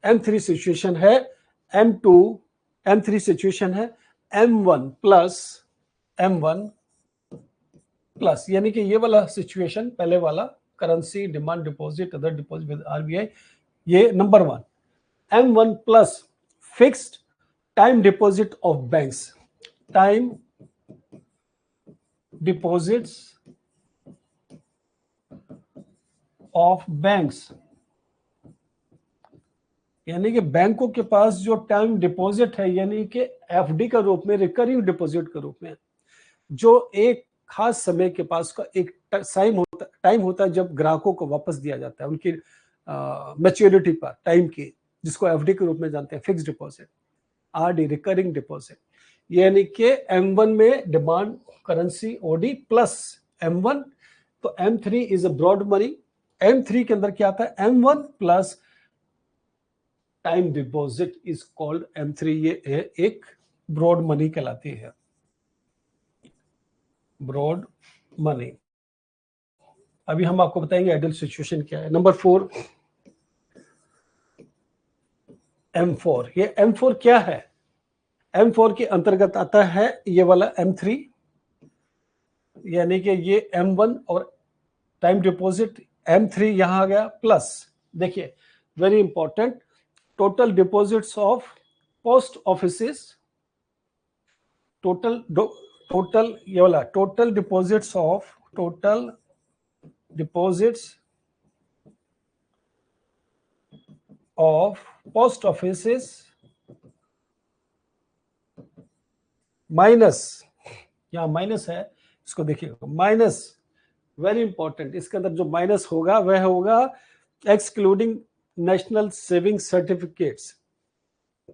M3 सिचुएशन है M2, M3 सिचुएशन है M1 प्लस, यानी कि ये वाला सिचुएशन, पहले वाला currency, demand deposit, other deposit with RBI, ये number 1। M1 plus fixed time deposit of banks, time deposits of banks, यानी कि बैंकों के पास जो टाइम डिपॉजिट है, यानी कि FD का रूप में, रिकरिंग डिपॉजिट के रूप में, जो एक खास समय के पास का एक टाइम होता है जब ग्राहकों को वापस दिया जाता है उनकी मैच्योरिटी पर टाइम की, जिसको FD के रूप में जानते हैं, fix deposit, RD recurring deposit, यानी कि M1 में demand, currency, OD plus M1। तो M3 is a broad money. M3 के अंदर क्या आता है, M1 plus time deposit is called M3। ये एक ब्रॉड मनी कहलाती है, ब्रॉड मनी। अभी हम आपको बताएंगे आइडियल सिचुएशन क्या है। Number 4 M4। ये M4 क्या है? M4 के अंतर्गत आता है ये वाला M3, यानी कि ये M1 और टाइम डिपॉजिट M3 यहां आ गया, प्लस देखिए very important, total deposits of post offices, total ये वाला total deposits of post offices minus, यहां माइनस है, इसको देखिएगा माइनस, वेरी इंपॉर्टेंट, इसके अंदर जो माइनस होगा वह होगा एक्सक्लूडिंग नेशनल सेविंग सर्टिफिकेट्स।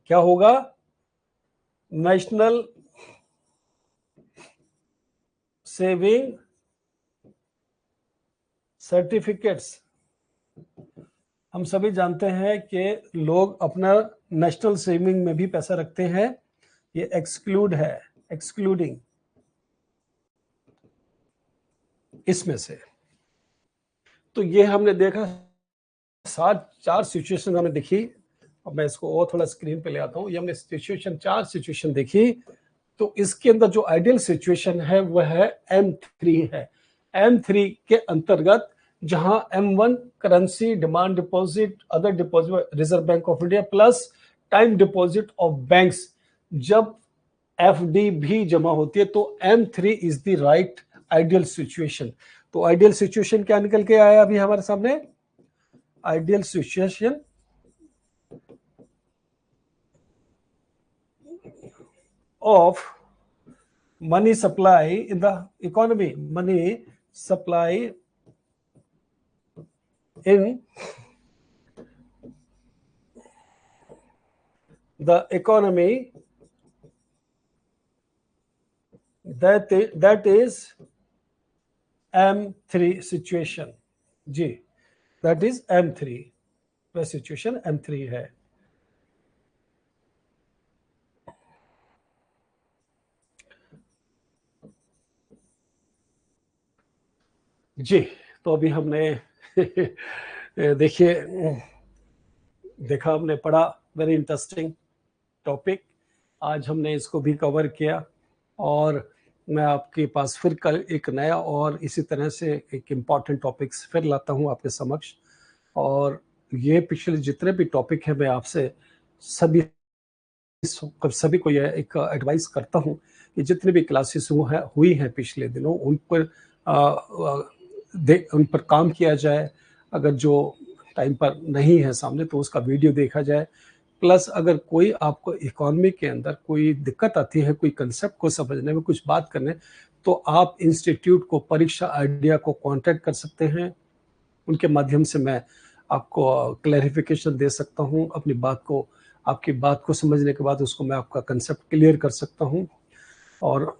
क्या होगा? National saving certificates. हम सभी जानते हैं कि लोग अपना नेशनल सेविंग में भी पैसा रखते हैं, ये एक्सक्लूड है, एक्सक्लूडिंग इसमें से। तो ये हमने देखा 4 सिचुएशन हमने देखी। अब मैं इसको और थोड़ा स्क्रीन पे ले आता हूं। ये हमने 4 सिचुएशन देखी। तो इसके अंदर जो आइडियल सिचुएशन है वह है M3 है। M3 के अंतर्गत जहां M1 currency demand deposit, other deposit reserve Bank of India, plus time deposit of banks, जब FD भी जमा होती है तो M3 is the right ideal situation. तो आइडियल सिचुएशन क्या निकल के आया अभी हमारे सामने? Ideal situation of money supply in the economy, money supply in the economy, that is M3 situation जी, that is M3, वह सिचुएशन M3 है। जी, तो अभी हमने देखिए देखा, हमने पढ़ा, वेरी इंटरेस्टिंग टॉपिक, आज हमने इसको भी कवर किया। और मैं आपके पास फिर कल एक नया और इसी तरह से एक इम्पॉर्टेंट टॉपिक्स फिर लाता हूं आपके समक्ष। और ये पिछले जितने भी टॉपिक हैं, मैं आपसे सभी को यह एक एडवाइस करता हूं कि जितने भी क्लासेस हुई हैं पिछले दिनों, उन पर काम किया जाए। अगर जो टाइम पर नहीं है सामने तो उसका वीडियो देखा जाए। प्लस अगर कोई आपको इकोनॉमी के अंदर कोई दिक्कत आती है, कोई कंसेप्ट को समझने में, कुछ बात करने, तो आप इंस्टीट्यूट को, परीक्षा आइडिया को कांटेक्ट कर सकते हैं। उनके माध्यम से मैं आपको क्लैरिफिकेशन दे सकता हूं, अपनी बात को, आपकी बात को समझने के बाद उसको मैं आपका कंसेप्ट क्लियर कर सकता हूं। और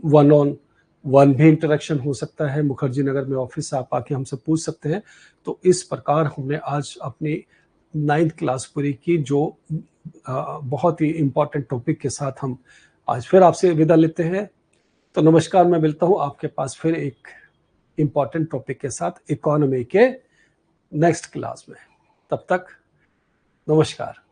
1-on-1 भी इंटरेक्शन हो सकता है। मुखर्जी नगर में ऑफिस आप आके हमसे पूछ सकते हैं। तो इस प्रकार हमने आज अपनी 9th क्लास पूरी की, जो बहुत ही इंपॉर्टेंट टॉपिक के साथ हम आज फिर आपसे विदा लेते हैं। तो नमस्कार, मैं मिलता हूं आपके पास फिर एक इंपॉर्टेंट टॉपिक के साथ इकोनॉमी के नेक्स्ट क्लास में। तब तक नमस्कार।